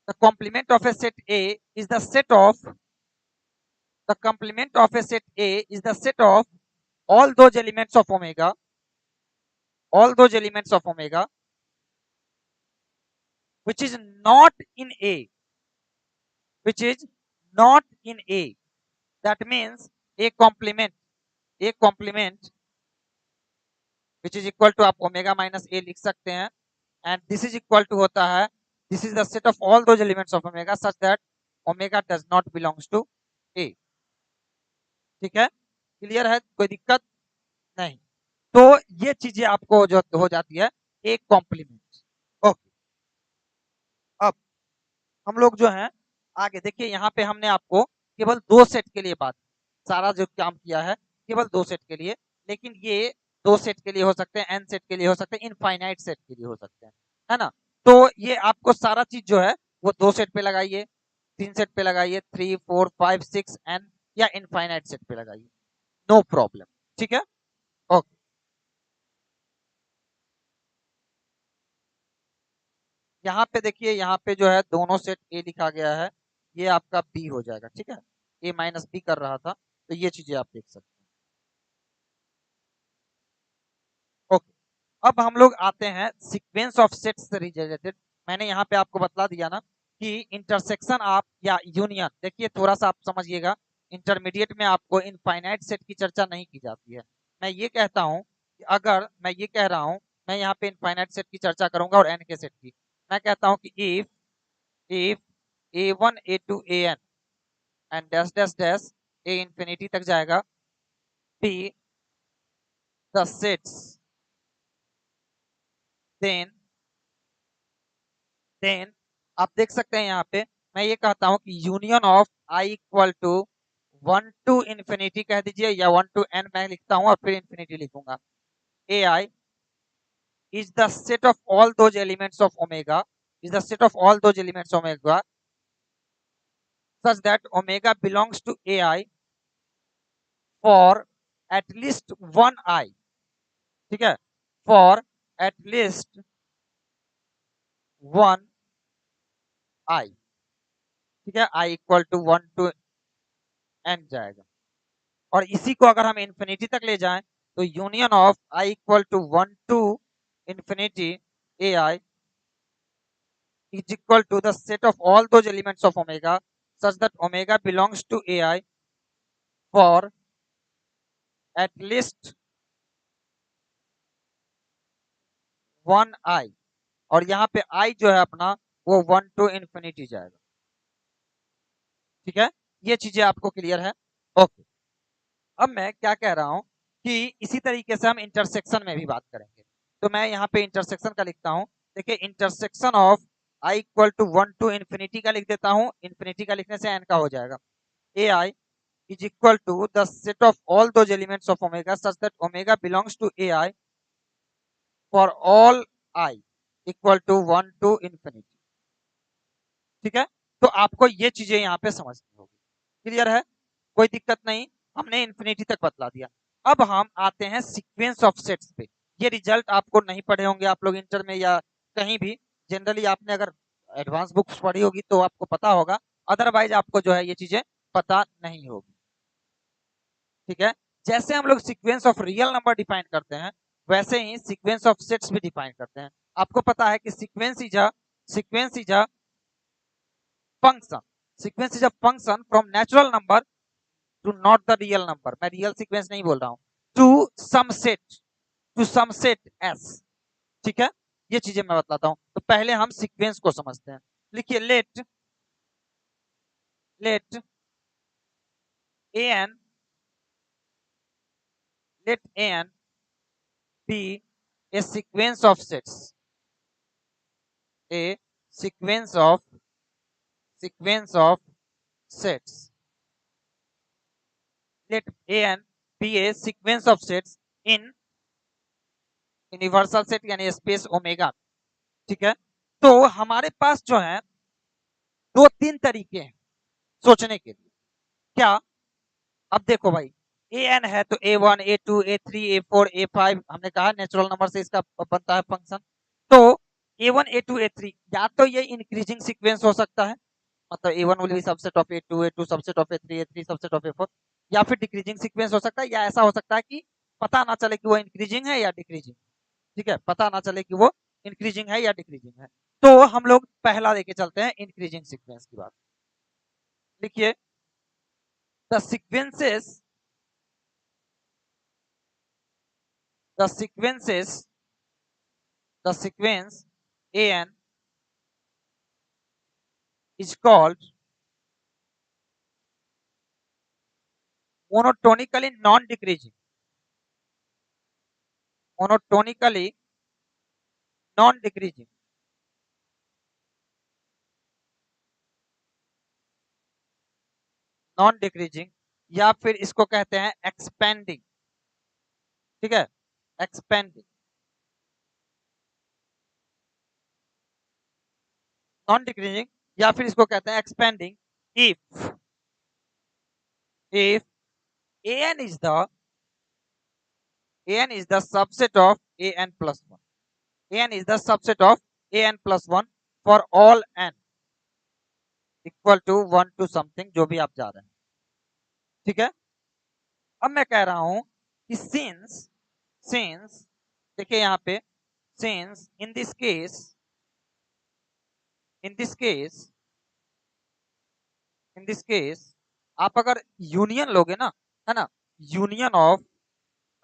Speaker 1: the complement of a set A is the set of, the complement of a set A is the set of all those elements of omega, all those elements of omega which is not in A, which is not in A, that means a complement, a complement which is equal to आप omega minus A लिख सकते हैं and this is equal to होता है, this is the set of all those elements of omega such that omega does not belongs to A. ठीक है, clear है, कोई दिक्कत नहीं। तो ये चीजें आपको जो हो जाती है एक कॉम्प्लीमेंट। ओके, अब हम लोग जो है आगे देखिए, यहाँ पे हमने आपको केवल दो सेट के लिए बात, सारा जो काम किया है केवल दो सेट के लिए, लेकिन ये दो सेट के लिए हो सकते हैं, एन सेट के लिए हो सकते हैं, इनफाइनाइट सेट के लिए हो सकते हैं, है ना। तो ये आपको सारा चीज जो है वो दो सेट पे लगाइए, तीन सेट पे लगाइए, 3 4 5 6 एन, या इनफाइनाइट सेट पे लगाइए, नो प्रॉब्लम। ठीक है, ओके। यहाँ पे देखिए, यहाँ पे जो है दोनों सेट ए लिखा गया है, ये आपका बी हो जाएगा। ठीक है, ए माइनस बी कर रहा था, तो ये चीजें आप देख सकते हैं। ओके, अब हम लोग आते हैं सीक्वेंस ऑफ सेट्स से रिलेटेड। मैंने यहाँ पे आपको बतला दिया ना कि इंटरसेक्शन आप या यूनियन, देखिए थोड़ा सा आप समझिएगा, इंटरमीडिएट में आपको इनफाइनाइट सेट की चर्चा नहीं की जाती है। मैं ये कहता हूँ कि अगर मैं ये कह रहा हूँ, मैं यहाँ पे इनफाइनाइट सेट की चर्चा करूंगा और एन के सेट की। मैं कहता हूँ कि if a1 a2 an and dash dash dash A infinity तक जाएगा, p the sets, then then आप देख सकते हैं यहाँ पे मैं ये कहता हूं कि union of I equal to 1 to infinity कह दीजिए, या 1 टू n मैं लिखता हूं और फिर इन्फिनिटी लिखूंगा। ए I is the set of all those elements of omega, is the set of all those elements omega such that omega belongs to ai for at least one I, ठीक है, for at least one I, ठीक है, I equal to 1 to n जाएगा। और इसी को अगर हम इन्फिनिटी तक ले जाएं तो union of I equal to 1 to infinity A I is equal to the set of all those elements of omega such that omega belongs to ai for at least one I, और यहाँ पे आई जो है अपना वो 1 to infinity जाएगा। ठीक है, ये चीजें आपको क्लियर है? ओके, अब मैं क्या कह रहा हूं कि इसी तरीके से हम इंटरसेक्शन में भी बात करेंगे। तो मैं यहाँ पे इंटरसेक्शन का लिखता हूँ। देखिए, intersection of I equal to 1 to infinity का लिख देता हूँ, इन्फिनिटी का लिखने से एन का हो जाएगा। ए I is equal to the set of all those elements of omega such that omega belongs to ai for all I equal to 1 to infinity। ठीक है, तो आपको ये चीजें यहाँ पे समझनी होगी। क्लियर है? कोई दिक्कत नहीं, हमने इन्फिनिटी तक बतला दिया। अब हम आते हैं सीक्वेंस ऑफ सेट्स पे। ये रिजल्ट आपको नहीं पढ़े होंगे आप लोग इंटर में या कहीं भी, जनरली आपने अगर एडवांस बुक्स पढ़ी होगी तो आपको पता होगा, अदरवाइज आपको जो है ये चीजें पता नहीं होगी। ठीक है, जैसे हम लोग sequence of real number define करते हैं वैसे ही सीक्वेंस ऑफ सेट्स भी डिफाइन करते हैं। आपको पता है कि sequence is a function, sequence is a function from natural number two not the real number. मैं रियल सीक्वेंस नहीं बोल रहा हूं, टू सम सेट एस। ठीक है, ये चीजें मैं बतलाता हूं। तो पहले हम सीक्वेंस को समझते हैं। लिखिए, late an let an be a sequence of sets, a sequence of sets। let an be a sequence of sets in universal set यानी स्पेस ओमेगा। ठीक है, तो हमारे पास जो है दो तीन तरीके हैं सोचने के लिए। क्या? अब देखो भाई, ए एन है तो A1 A2 A3 A4 A5, हमने कहा नेचुरल नंबर से इसका बनता है फंक्शन। तो A1 A2 A3 या तो ये इंक्रीजिंग सीक्वेंस हो सकता है, मतलब A1 will be subset of A2 A2 subset of A3 A3 subset of A4, या फिर डिक्रीजिंग सीक्वेंस हो सकता है, या ऐसा हो सकता है कि पता ना चले कि वो इंक्रीजिंग है या डिक्रीजिंग। ठीक है, पता ना चले कि वो इंक्रीजिंग है या डिक्रीजिंग है। तो हम लोग पहला लेके चलते हैं इंक्रीजिंग सीक्वेंस की बात। देखिए, the sequences the sequence an is called monotonically non-decreasing, monotonically non-decreasing, non-decreasing, या फिर इसको कहते हैं एक्सपेंडिंग। ठीक है, एक्सपेंडिंग, नॉन डिक्रीजिंग, या फिर इसको कहते हैं expanding if an is the subset of an plus 1, an is the subset of an plus 1 for all n equal to 1 to something, जो भी आप जा रहे हैं। ठीक है, अब मैं कह रहा हूं कि सिंस देखिए यहाँ पे, सिंस इन दिस केस आप अगर यूनियन लोगे ना, है ना, union of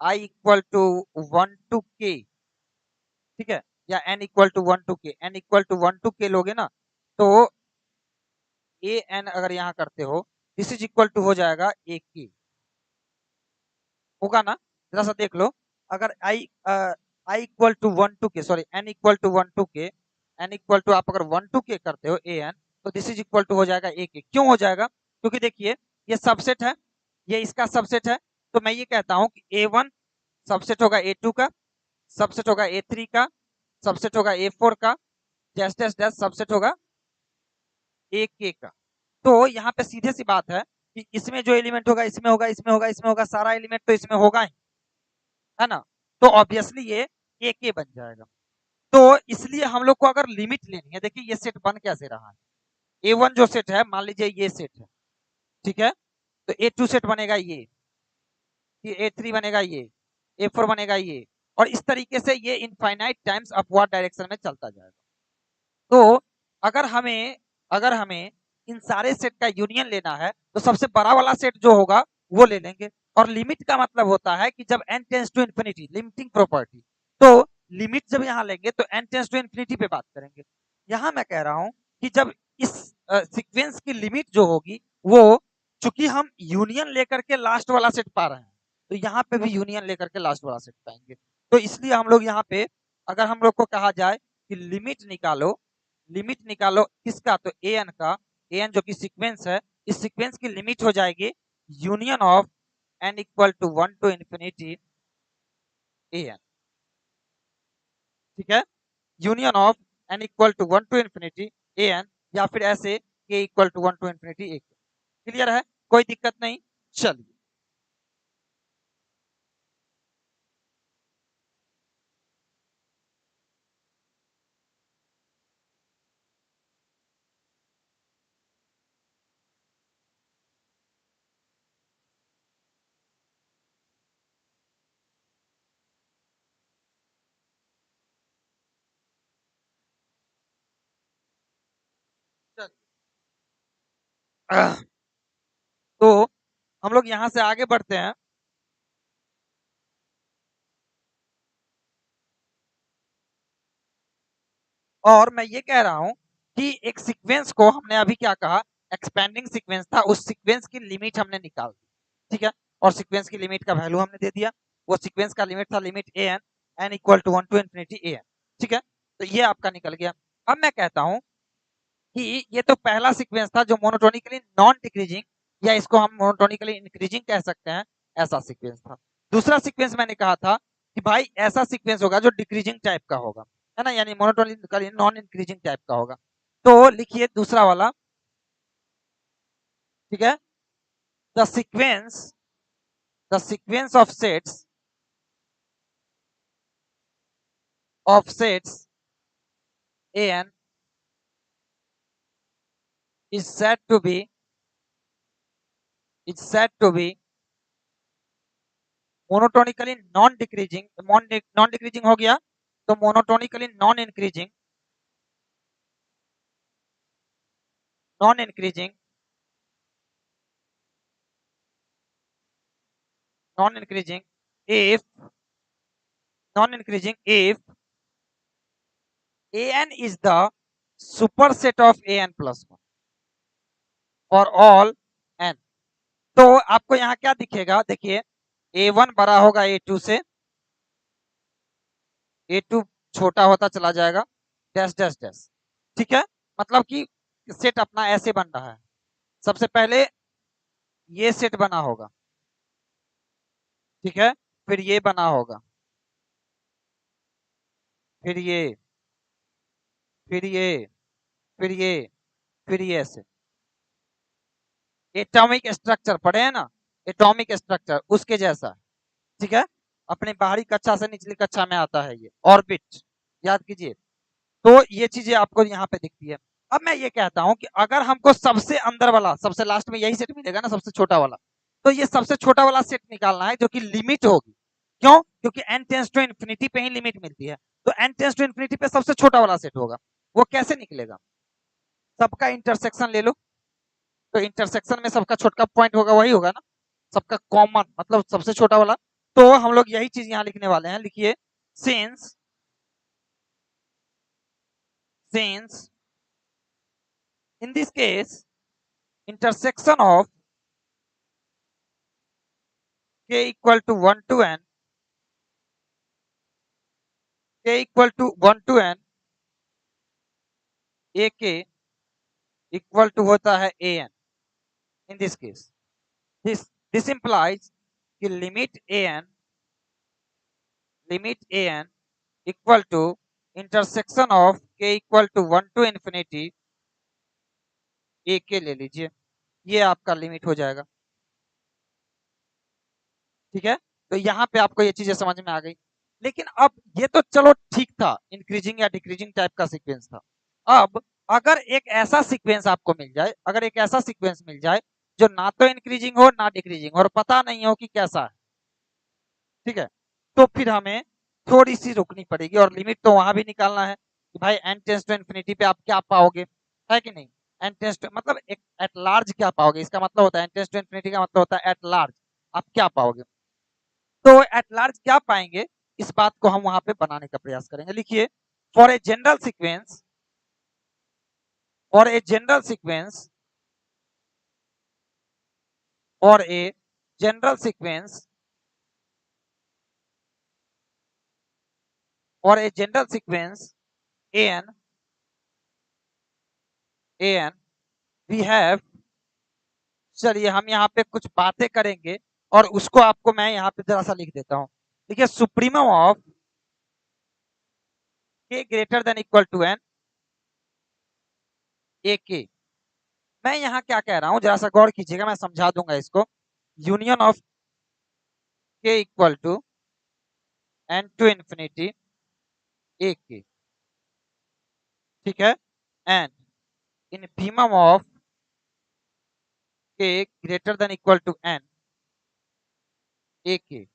Speaker 1: I equal to 1 to K, ठीक है, या n equal to 1 to K, n equal to 1 to K लोगे ना, तो ए एन अगर यहाँ करते हो, दिस इज इक्वल टू हो जाएगा ए के, होगा ना? जरा सा देख लो, अगर I equal to 1 to K, sorry n equal to 1 to K, n equal to आप अगर 1 टू के करते हो ए एन, तो दिस इज इक्वल टू हो जाएगा ए के। क्यों हो जाएगा? क्योंकि देखिए ये सबसेट है, ये इसका सबसेट है, तो मैं ये कहता हूं कि A1 सबसेट होगा A2 का, सबसेट होगा A3 का, सबसेट होगा A4 का, डैश डैश डैश सबसेट होगा A के का। तो यहाँ पे सीधे सी बात है कि इसमें जो एलिमेंट होगा इसमें होगा, इसमें होगा, इसमें होगा, सारा एलिमेंट तो इसमें होगा ही, है ना? तो ऑब्वियसली ये A के बन जाएगा। तो इसलिए हम लोग को अगर लिमिट लेनी है, देखिए ये सेट बन कैसे रहा है। A1 जो सेट है, मान लीजिए ये सेट है, ठीक है, तो A2 सेट बनेगा ये A3 बनेगा ये, A4 बनेगा ये, और इस तरीके से ये इनफाइनाइट टाइम्स अपवर्ड डायरेक्शन में चलता जाएगा। तो अगर हमें इन सारे सेट का यूनियन लेना है तो सबसे बड़ा वाला सेट जो होगा वो ले लेंगे। और लिमिट का मतलब होता है कि जब n tends to infinity, limiting property, तो लिमिट जब यहाँ लेंगे तो n टेंस टू इन्फिनिटी पे बात करेंगे। यहाँ मैं कह रहा हूँ कि जब इस सीक्वेंस की लिमिट जो होगी वो, चूंकि हम यूनियन लेकर के लास्ट वाला सेट पा रहे हैं, तो यहाँ पे भी यूनियन लेकर के लास्ट वाला सेट पाएंगे। तो इसलिए हम लोग यहाँ पे, अगर हम लोग को कहा जाए कि लिमिट निकालो किसका, तो an का, an जो कि सीक्वेंस है, इस सीक्वेंस की लिमिट हो जाएगी union of n equal to 1 to infinity an, ठीक है, union of n equal to 1 to infinity an, या फिर ऐसे k equal to 1 to infinity a। Clear है? कोई दिक्कत नहीं। चलिए तो हम लोग यहाँ से आगे बढ़ते हैं। और मैं ये कह रहा हूं कि एक सीक्वेंस को हमने अभी क्या कहा, एक्सपेंडिंग सीक्वेंस था, उस सीक्वेंस की लिमिट हमने निकाल दी, ठीक है, और सीक्वेंस की लिमिट का वैल्यू हमने दे दिया। वो सीक्वेंस का लिमिट था limit an equal to 1 to infinity an, ठीक है, तो ये आपका निकल गया। अब मैं कहता हूं कि ये तो पहला सीक्वेंस था जो मोनोटोनिकली नॉन डिक्रीजिंग, या इसको हम मोनोटोनिकली इंक्रीजिंग कह सकते हैं, ऐसा सीक्वेंस था। दूसरा सीक्वेंस मैंने कहा था कि भाई ऐसा सीक्वेंस होगा जो डिक्रीजिंग टाइप का होगा, है ना, यानी मोनोटोनिकली नॉन इंक्रीजिंग टाइप का होगा। तो लिखिए दूसरा वाला, ठीक है, the sequence of sets an is said to be monotonically non decreasing हो गया, तो monotonically non increasing non increasing if an is the superset of an plus 1 और all n। तो आपको यहाँ क्या दिखेगा, देखिए A1 बड़ा होगा A2 से, A2 छोटा होता चला जाएगा, डैश डैश डैश, ठीक है, मतलब कि सेट अपना ऐसे बन रहा है। सबसे पहले ये सेट बना होगा, ठीक है, फिर ये बना होगा, फिर ये, फिर ये, फिर ये, फिर ये ऐसे। एटॉमिक स्ट्रक्चर पढ़े हैं ना, एटॉमिक स्ट्रक्चर उसके जैसा, ठीक है, अपने बाहरी कक्षा से निचली कक्षा में आता है ये ऑर्बिट, याद कीजिए। तो ये चीजें आपको यहाँ पे दिखती है। अब मैं ये कहता हूं कि अगर हमको सबसे अंदर वाला, सबसे लास्ट में यही सेट मिलेगा ना, सबसे छोटा वाला, तो ये सबसे छोटा वाला सेट निकालना है जो कि लिमिट होगी। क्यों? क्योंकि n टेंस टू इन्फिनिटी पे ही लिमिट मिलती है, तो n टेंस टू इन्फिनिटी पे सबसे छोटा वाला सेट होगा। वो कैसे निकलेगा? सबका इंटरसेक्शन ले लो, तो इंटरसेक्शन में सबका छोटा पॉइंट होगा, वही होगा ना, सबका कॉमन, मतलब सबसे छोटा वाला। तो हम लोग यही चीज यहाँ लिखने वाले हैं, लिखिए since since in this case intersection of k equal to 1 to n, k equal to 1 to n, ak equal to होता है an in this case. This this implies कि limit an equal to intersection of k equal to 1 to infinity A K ले लीजिए, ये आपका limit हो जाएगा। ठीक है, तो यहाँ पे आपको ये चीजें समझ में आ गई। लेकिन अब ये तो चलो ठीक था, इंक्रीजिंग या डिक्रीजिंग टाइप का सीक्वेंस था। अब अगर एक ऐसा सीक्वेंस आपको मिल जाए, अगर एक ऐसा सीक्वेंस मिल जाए जो ना तो इंक्रीजिंग हो ना डिक्रीजिंग और पता नहीं हो कि कैसा है, ठीक है, तो फिर हमें थोड़ी सी रुकनी पड़ेगी और लिमिट तो वहां भी निकालना है कि भाई n टेंस टू इन्फिनिटी पे आप क्या पाओगे, है कि नहीं। n टेंस टू मतलब एक एट लार्ज क्या पाओगे, इसका मतलब होता है n टेंस टू इन्फिनिटी का मतलब होता है एट लार्ज आप क्या पाओगे। तो एट लार्ज क्या पाएंगे, इस बात को हम वहां पे बनाने का प्रयास करेंगे। लिखिए, for a general sequence, for a general sequence, for a general sequence, for a general sequence an an we have, चलिए हम यहाँ पे कुछ बातें करेंगे और उसको आपको मैं यहाँ पे जरा सा लिख देता हूँ। देखिए, supremum of k greater than equal to n ए के। मैं यहाँ क्या कह रहा हूँ, जरा सा गौर कीजिएगा, मैं समझा दूंगा इसको। Union of k equal to n to infinity A K, ठीक है, and infimum of k greater than equal to n A K,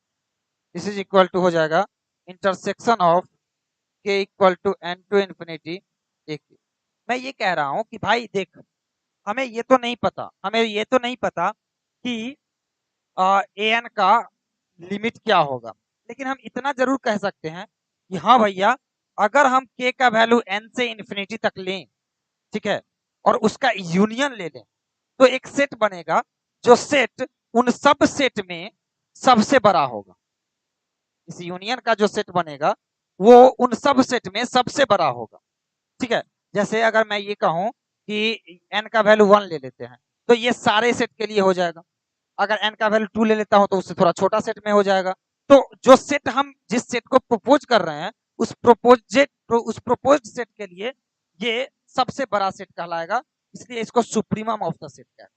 Speaker 1: this is equal to हो जाएगा intersection of k equal to n to infinity A के। मैं ये कह रहा हूँ कि भाई देख, हमें ये तो नहीं पता, हमें ये तो नहीं पता कि an का लिमिट क्या होगा, लेकिन हम इतना जरूर कह सकते हैं कि हाँ भैया, अगर हम k का वैल्यू n से इन्फिनिटी तक लें, ठीक है, और उसका यूनियन ले लें, तो एक सेट बनेगा जो सेट उन सब सेट में सबसे बड़ा होगा। इस यूनियन का जो सेट बनेगा वो उन सब सेट में सबसे बड़ा होगा। ठीक है, जैसे अगर मैं ये कहूं कि n का वैल्यू 1 ले लेते हैं, तो ये सारे सेट के लिए हो जाएगा। अगर n का वैल्यू 2 ले लेता हूं तो उससे थोड़ा छोटा सेट में हो जाएगा। तो जो सेट हम जिस सेट को प्रपोज कर रहे हैं, उस प्रपोज्ड सेट के लिए ये सबसे बड़ा सेट कहलाएगा, इसलिए इसको सुप्रीमम ऑफ द सेट कहते हैं।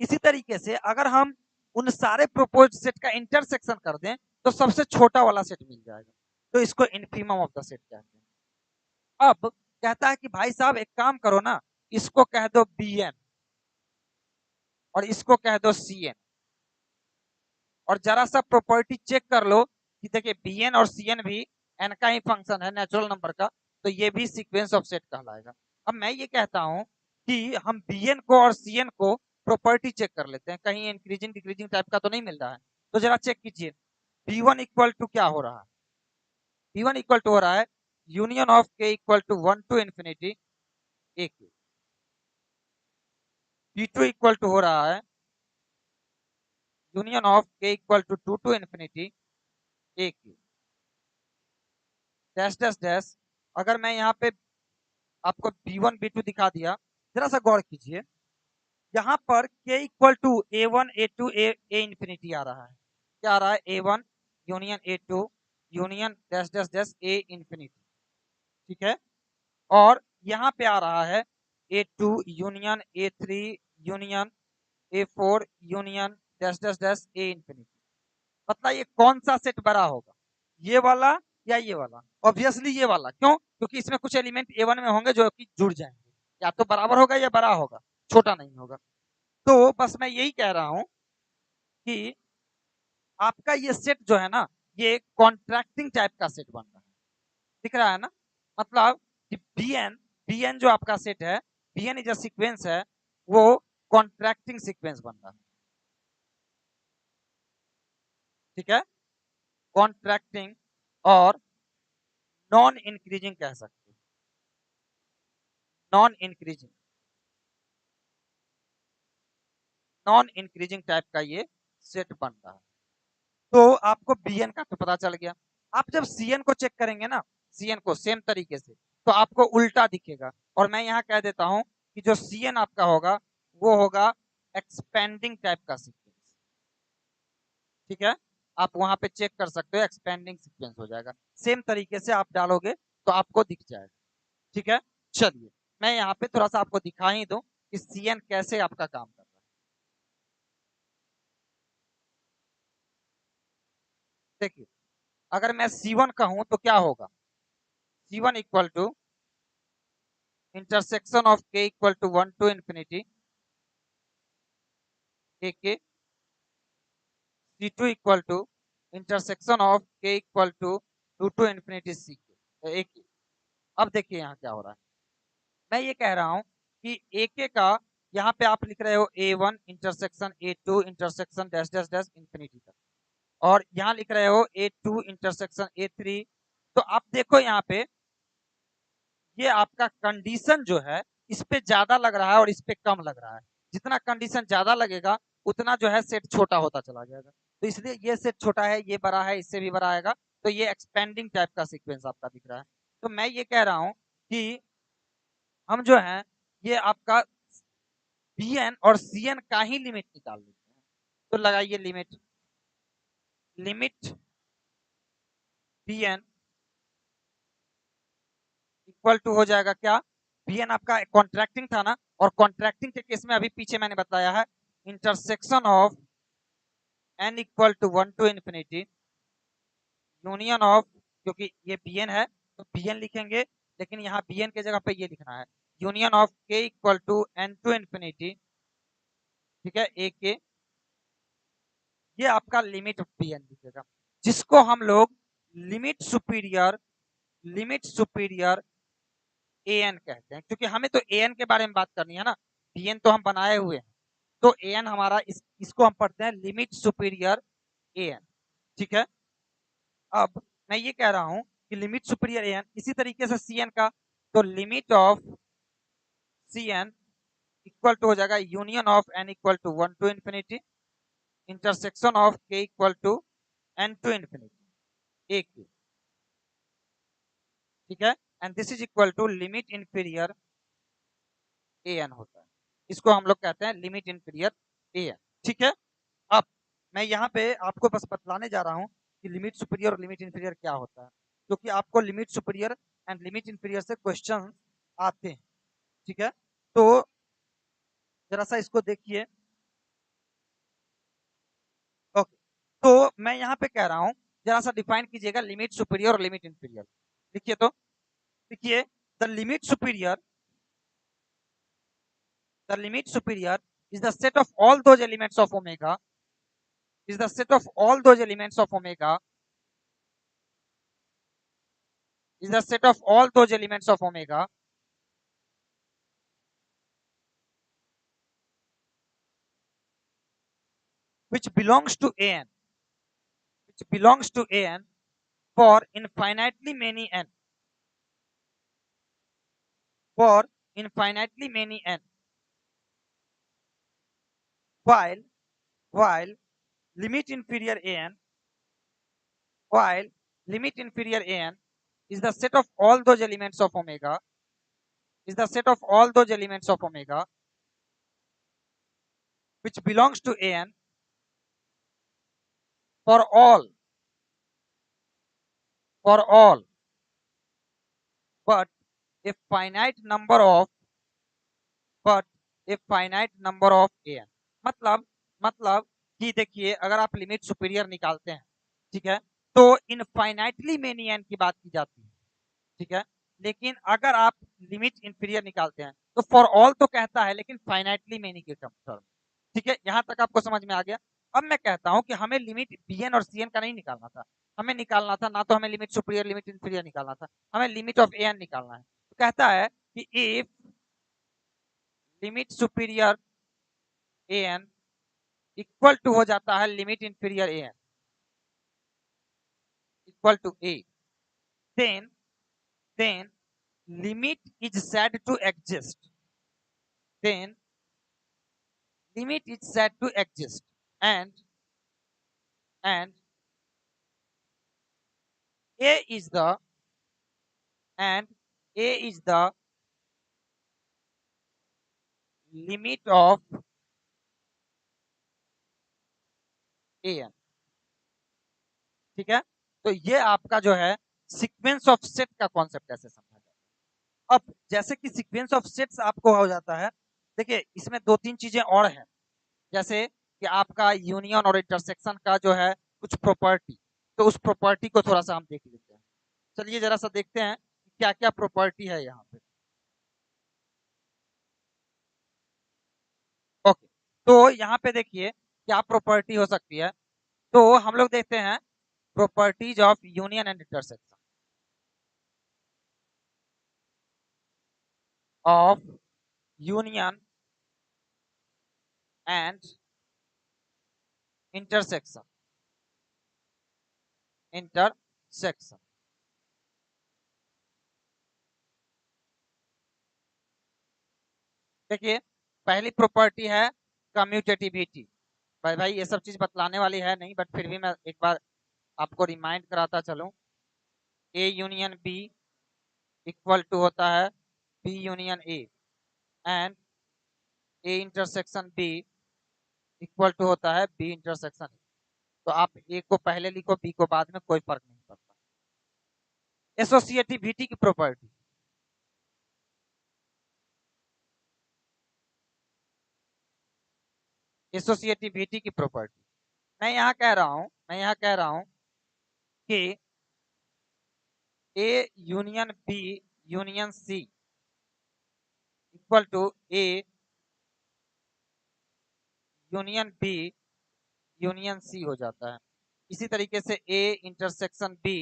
Speaker 1: इसी तरीके से अगर हम उन सारे प्रपोज्ड सेट का इंटरसेक्शन कर दें तो सबसे छोटा वाला सेट मिल जाएगा, तो इसको इनफीमम ऑफ द सेट कहते हैं। अब कहता है कि भाई साहब एक काम करो ना, इसको कह दो bn और इसको कह दो cn, और जरा सा प्रॉपर्टी चेक कर लो कि देखिए bn और cn भी n का ही फंक्शन है, नेचुरल नंबर का, तो ये भी सीक्वेंस ऑफ सेट कहलाएगा। अब मैं ये कहता हूं कि हम bn को और cn को प्रॉपर्टी चेक कर लेते हैं, कहीं इंक्रीजिंग डिक्रीजिंग टाइप का तो नहीं मिल रहा है। तो जरा चेक कीजिए, b1 इक्वल टू क्या हो रहा है, b1 इक्वल टू हो रहा है union of k equal to 1 to infinity A K, b2 equal to हो रहा है union of k equal to 2 to infinity A K, dash dash dash. अगर मैं यहाँ पे आपको b1 b2 दिखा दिया, जरा सा गौर कीजिए, यहाँ पर k equal to a1 a2 a infinity आ रहा है। क्या आ रहा है, a1 union a2 union dash dash dash a infinity, ठीक है, और यहाँ पे आ रहा है a2 union a3 union a4 union dash dash dash a infinity. बताइए कौन सा सेट बड़ा होगा, ये वाला या ये वाला। ऑब्वियसली ये वाला, क्यों, क्योंकि इसमें कुछ एलिमेंट a1 में होंगे जो कि जुड़ जाएंगे, या तो बराबर होगा या बड़ा होगा, छोटा नहीं होगा। तो बस मैं यही कह रहा हूं कि आपका ये सेट जो है ना, ये कॉन्ट्रैक्टिंग टाइप का सेट बन रहा है, दिख रहा है ना। मतलब कि bn जो आपका सेट है, bn जो सीक्वेंस है वो कॉन्ट्रैक्टिंग सीक्वेंस बन रहा है, ठीक है, कॉन्ट्रैक्टिंग और नॉन इंक्रीजिंग कह सकते हैं, non increasing, non increasing type का ये सेट बन रहा है। तो आपको bn का तो पता चल गया। आप जब cn को चेक करेंगे ना, cn को सेम तरीके से, तो आपको उल्टा दिखेगा। और मैं यहाँ कह देता हूं कि जो Cn आपका होगा वो होगा एक्सपेंडिंग टाइप का सीक्वेंस। ठीक है, आप वहां पे चेक कर सकते हो, एक्सपेंडिंग सीक्वेंस हो जाएगा। सेम तरीके से आप डालोगे तो आपको दिख जाएगा। ठीक है, चलिए मैं यहाँ पे थोड़ा सा आपको दिखा ही दूं कि Cn कैसे आपका काम कर रहा है। देखिए, अगर मैं C1 कहूं तो क्या होगा, C1 equal to intersection of k equal to 1 to infinity ak, C2 equal to intersection of k equal to 2 to infinity ak। अब देखिए यहाँ क्या हो रहा है, मैं ये कह रहा हूँ कि ak का यहाँ पे आप लिख रहे हो a1 intersection a2 intersection dash dash dash infinity तक, और यहाँ लिख रहे हो a2 इंटरसेक्शन a3। तो आप देखो यहाँ पे ये आपका कंडीशन जो है इस पे ज्यादा लग रहा है और इस पे कम लग रहा है। जितना कंडीशन ज्यादा लगेगा उतना जो है सेट छोटा होता चला जाएगा। तो इसलिए ये सेट छोटा है, ये बड़ा है, इससे भी बड़ा आएगा। तो ये एक्सपेंडिंग टाइप का सीक्वेंस आपका दिख रहा है। तो मैं ये कह रहा हूं कि हम जो है ये आपका Bn और Cn का ही लिमिट निकाल लेते हैं। तो लगाइए limit, limit Bn equal to हो जाएगा क्या, Bn आपका कॉन्ट्रैक्टिंग था ना, और कॉन्ट्रैक्टिंग के केस में अभी पीछे मैंने बताया है intersection of n equal to 1 to infinity union of, क्योंकि ये Bn है तो Bn लिखेंगे, लेकिन यहाँ Bn के जगह पे ये लिखना है union of k equal to n to infinity. ठीक है, ए के, ये आपका लिमिट Bn लिखेगा, जिसको हम लोग limit superior, limit superior an कहते हैं, क्योंकि हमें तो an के बारे में बात करनी है ना, Bn तो हम बनाए हुए हैं। तो an हमारा इसको हम पढ़ते हैं लिमिट सुपीरियर an। ठीक है, अब मैं ये कह रहा हूं कि लिमिट सुपीरियर an, इसी तरीके से Cn का, तो limit of Cn equal to हो जाएगा union of n equal to 1 to infinity intersection of k equal to n to infinity एक। ठीक है, and this is equal to limit inferior an होता है। इसको हम लोग कहते हैं लिमिट इंफीरियर an। ठीक है, अब मैं यहाँ पे आपको बस बतलाने जा रहा हूँ कि लिमिट सुपीरियर और लिमिट इंफीरियर क्या होता है, क्योंकि आपको limit superior and limit inferior से क्वेश्चन आते हैं। ठीक है, तो जरा सा इसको देखिए। ओके, तो मैं यहाँ पे कह रहा हूँ जरा सा डिफाइन कीजिएगा लिमिट सुपीरियर और लिमिट इंफीरियर। लिखिए तो, देखिए the limit superior, the limit superior is the set of all those elements of omega, is the set of all those elements of omega, is the set of all those elements of omega which belongs to an, which belongs to an for infinitely many n, for infinitely many n, while while limit inferior an, while limit inferior an is the set of all those elements of omega, is the set of all those elements of omega which belongs to an for all, for all but a finite number of, but a finite number of an। मतलब कि देखिए अगर आप limit superior निकालते हैं, ठीक है, तो इनफाइनाइटली मेनी एन की बात की जाती है। ठीक है, लेकिन अगर आप लिमिट इंफीरियर निकालते हैं तो फॉर ऑल तो कहता है, लेकिन फाइनाइटली मेनी के टर्म। ठीक है, यहां तक आपको समझ में आ गया। अब मैं कहता हूं कि हमें लिमिट Bn और Cn का नहीं निकालना था, हमें निकालना था ना, तो हमें लिमिट सुपीरियर लिमिट इंफीरियर निकालना था, हमें लिमिट ऑफ an निकालना है। तो कहता है कि if limit superior an equal to हो जाता है limit inferior an equal to a, then then limit is said to exist, then limit is said to exist, and and a is the, and a is the limit of n. ठीक है, तो ये आपका जो है sequence of set का concept ऐसे समझा जाए। अब जैसे कि सीक्वेंस ऑफ सेट्स आपको हो जाता है, देखिए इसमें दो तीन चीजें और हैं, जैसे कि आपका यूनियन और इंटरसेक्शन का जो है कुछ प्रॉपर्टी, तो उस प्रॉपर्टी को थोड़ा सा हम देख लेते हैं। चलिए जरा सा देखते हैं क्या क्या प्रॉपर्टी है यहाँ पे। ओके, तो यहाँ पे देखिए क्या प्रॉपर्टी हो सकती है। तो हम लोग देखते हैं properties of union and intersection of union and intersection. Intersection, देखिए पहली प्रॉपर्टी है कम्यूटेटिविटी। भाई भाई ये सब चीज बतलाने वाली है नहीं, बट फिर भी मैं एक बार आपको रिमाइंड कराता चलूं। A union B equal to होता है B union A, and A intersection B equal to होता है बी इंटरसेक्शन ए। तो आप ए को पहले लिखो, बी को बाद में, कोई फर्क नहीं पड़ता। एसोसिएटिविटी की प्रॉपर्टी, एसोसिएटिविटी की प्रॉपर्टी, मैं यहाँ कह रहा हूं कि A union B union C equal to A union B union C हो जाता है। इसी तरीके से A intersection B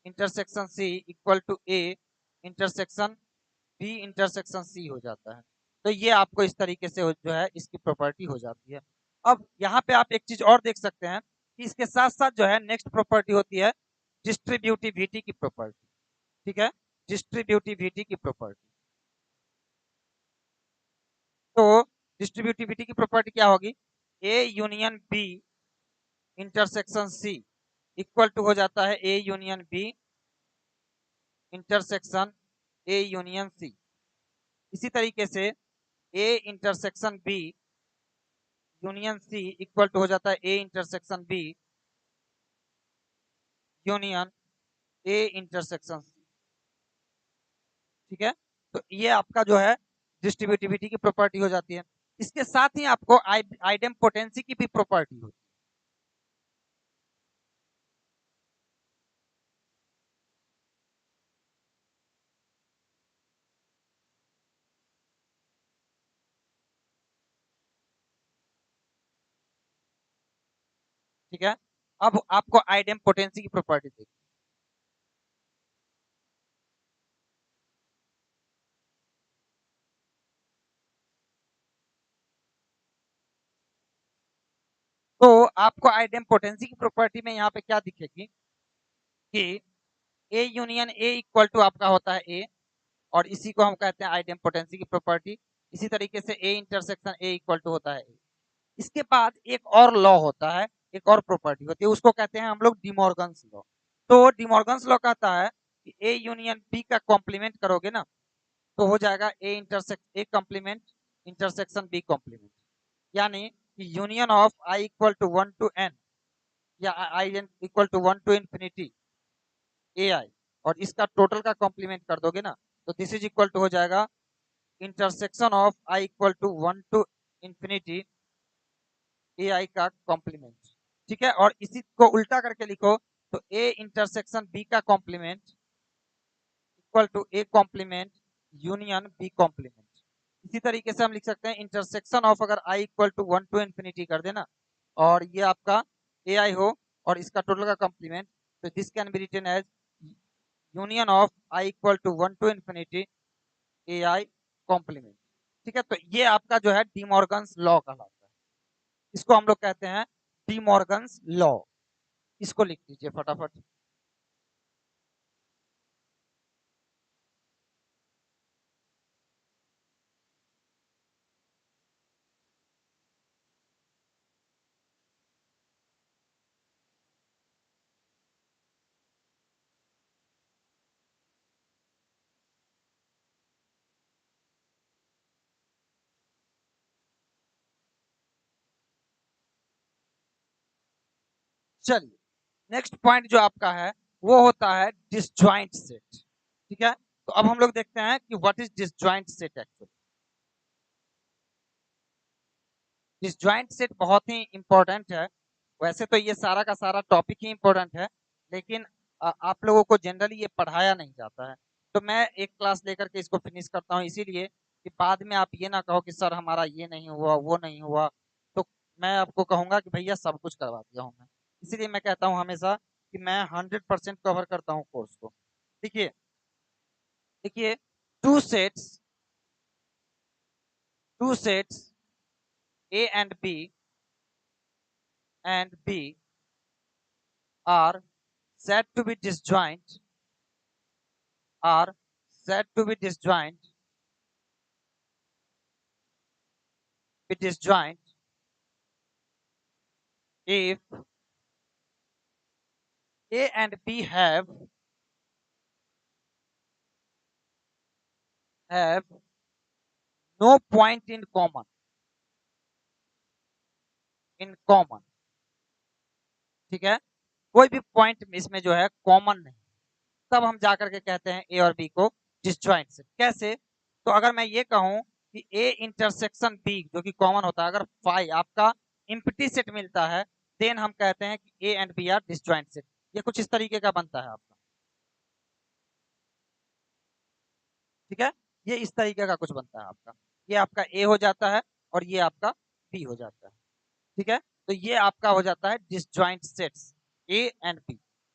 Speaker 1: intersection C equal to A intersection B intersection C हो जाता है। तो ये आपको इस तरीके से जो है इसकी प्रॉपर्टी हो जाती है। अब यहाँ पे आप एक चीज और देख सकते हैं कि इसके साथ साथ जो है नेक्स्ट प्रॉपर्टी होती है डिस्ट्रीब्यूटिविटी की प्रॉपर्टी। ठीक है, डिस्ट्रीब्यूटिविटी की प्रॉपर्टी। तो डिस्ट्रीब्यूटिविटी की प्रॉपर्टी क्या होगी, A union B intersection C equal to हो जाता है A union B intersection A union C. इसी तरीके से A intersection B union C equal to हो जाता है A intersection B union A intersection C. ठीक है, तो ये आपका जो है डिस्ट्रीब्यूटिविटी की प्रॉपर्टी हो जाती है। इसके साथ ही आपको आइडेम्पोटेंसी की भी प्रॉपर्टी होती है। ठीक है, अब आपको आइडेम्पोटेंसी की प्रॉपर्टी देखिए। तो आपको आइडेम्पोटेंसी की प्रॉपर्टी में यहाँ पे क्या दिखेगी कि A union A equal to आपका होता है ए, और इसी को हम कहते हैं आइडेम्पोटेंसी की प्रॉपर्टी। इसी तरीके से A intersection A equal to होता है ए। इसके बाद एक और लॉ होता है, एक और प्रॉपर्टी होती है, उसको कहते हैं हम लोग डिमॉर्गन्स लॉ। तो डिमॉर्गन्स लॉ कहता है कि ए यूनियन बी का कॉम्प्लीमेंट करोगे ना, तो हो जाएगा A complement intersection B complement. यानी कि union of I equal to 1 to n, या i equal to 1 to infinity A i, और इसका टोटल का कॉम्प्लीमेंट कर दोगे ना, तो दिस इज इक्वल टू हो जाएगा intersection of I equal to 1 to infinity A I का कॉम्प्लीमेंट। ठीक है, और इसी को उल्टा करके लिखो, तो ए इंटरसेक्शन बी का complement equal to A complement union B complement. इसी तरीके से हम लिख सकते हैं इंटरसेक्शन ऑफ, अगर I equal to 1 to infinity कर देना और ये आपका ए आई हो और इसका टोटल का कॉम्प्लीमेंट, तो this can be written as union of I equal to 1 to infinity A I complement. ठीक है, तो ये आपका जो है डिमॉर्गन्स लॉ कहलाता है। इसको हम लोग कहते हैं डिमॉर्गन्स लॉ। इसको लिख दीजिए फटाफट। चलिए नेक्स्ट पॉइंट जो आपका है वो होता है डिसजॉइंट सेट। ठीक है, तो अब हम लोग देखते हैं कि what is disjoint set actually. Disjoint set बहुत ही इंपॉर्टेंट है। वैसे तो ये सारा का सारा टॉपिक ही इंपॉर्टेंट है, लेकिन आप लोगों को जनरली ये पढ़ाया नहीं जाता है। तो मैं एक क्लास लेकर के इसको फिनिश करता हूँ, इसीलिए कि बाद में आप ये ना कहो कि सर हमारा ये नहीं हुआ वो नहीं हुआ। तो मैं आपको कहूंगा कि भैया सब कुछ करवा दिया हूँ मैं। इसीलिए मैं कहता हूँ हमेशा कि मैं 100% कवर करता हूँ कोर्स को। देखिए देखिए, two sets two sets A and B are said to be disjoint are said to be disjoint if A and B have no point in common। ठीक है, कोई भी पॉइंट इसमें जो है कॉमन नहीं, तब हम जाकर के कहते हैं ए और बी को डिसजॉइंट सेट। कैसे? तो अगर मैं ये कहूं कि ए इंटरसेक्शन बी जो कि कॉमन होता है, अगर फाई आपका एम्प्टी सेट मिलता है, देन हम कहते हैं कि A and B are disjoint set. ये कुछ इस तरीके का बनता है आपका। ठीक है, ये इस तरीके का कुछ बनता है आपका। ये आपका ए हो जाता है और ये आपका बी हो जाता है। ठीक है, तो ये आपका हो जाता है disjoint sets A and B.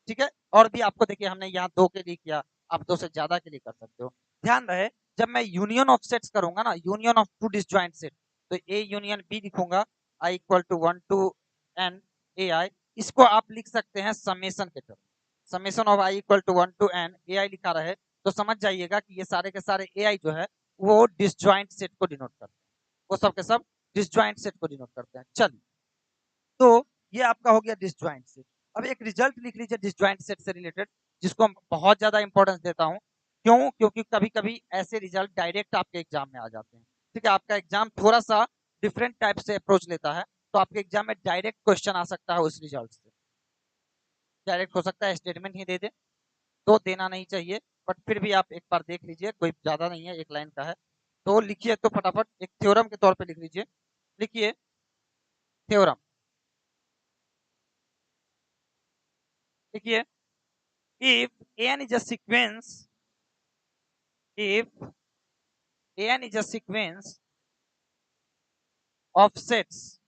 Speaker 1: ठीक है, और भी आपको देखिए हमने यहाँ दो के लिए किया, आप दो से ज्यादा के लिए कर सकते हो। ध्यान रहे, जब मैं यूनियन ऑफ सेट्स करूंगा ना, union of two disjoint set, तो ए यूनियन बी लिखूंगा, I equal to 1 to N A I. इसको आप लिख सकते हैं समेशन के तरफ। Summation of I equal to 1 to N A I लिखा रहे तो समझ जाइएगा कि ये सारे के सारे ए आई जो है वो डिसजॉइंट सेट को डिनोट करते हैं, वो सब के सब डिसजॉइंट सेट को डिनोट करते हैं। चलिए, तो ये आपका हो गया डिसजॉइंट सेट। अब एक रिजल्ट लिख लीजिए डिसजॉइंट सेट से रिलेटेड, जिसको बहुत ज्यादा इंपॉर्टेंस देता हूं। क्यों? क्योंकि कभी कभी ऐसे रिजल्ट डायरेक्ट आपके एग्जाम में आ जाते हैं। ठीक है, आपका एग्जाम थोड़ा सा डिफरेंट टाइप से अप्रोच लेता है, तो आपके एग्जाम में डायरेक्ट क्वेश्चन आ सकता है उस रिजल्ट से। डायरेक्ट हो सकता है स्टेटमेंट ही दे दे, तो देना नहीं चाहिए, बट फिर भी आप एक बार देख लीजिए, कोई ज्यादा नहीं है, एक लाइन का है। तो लिखिए, तो फटाफट एक थ्योरम के तौर पे लिख लीजिए। लिखिए थ्योरम। लिखिए, if an is a sequence if an is a sequence of sets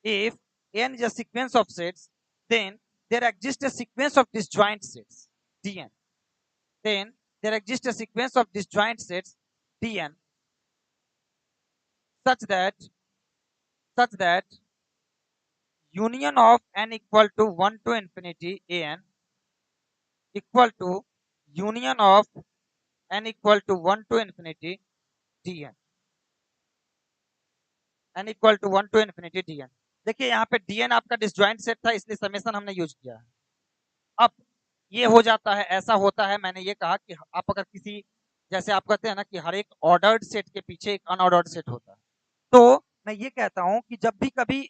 Speaker 1: if n is a sequence of sets, then there exists a sequence of disjoint sets dn. Then there exists a sequence of disjoint sets dn such that such that union of n equal to 1 to infinity an equal to union of n equal to 1 to infinity dn, n equal to 1 to infinity dn। देखिए यहाँ पे dn आपका disjoint set था, इसलिए summation हमने use किया है। अब ये हो जाता है, ऐसा होता है, मैंने ये कहा कि आप अगर किसी, जैसे आप कहते हैं ना कि हर एक ऑर्डर्ड सेट के पीछे एक अनऑर्डर्ड सेट होता है, तो मैं ये कहता हूं कि जब भी कभी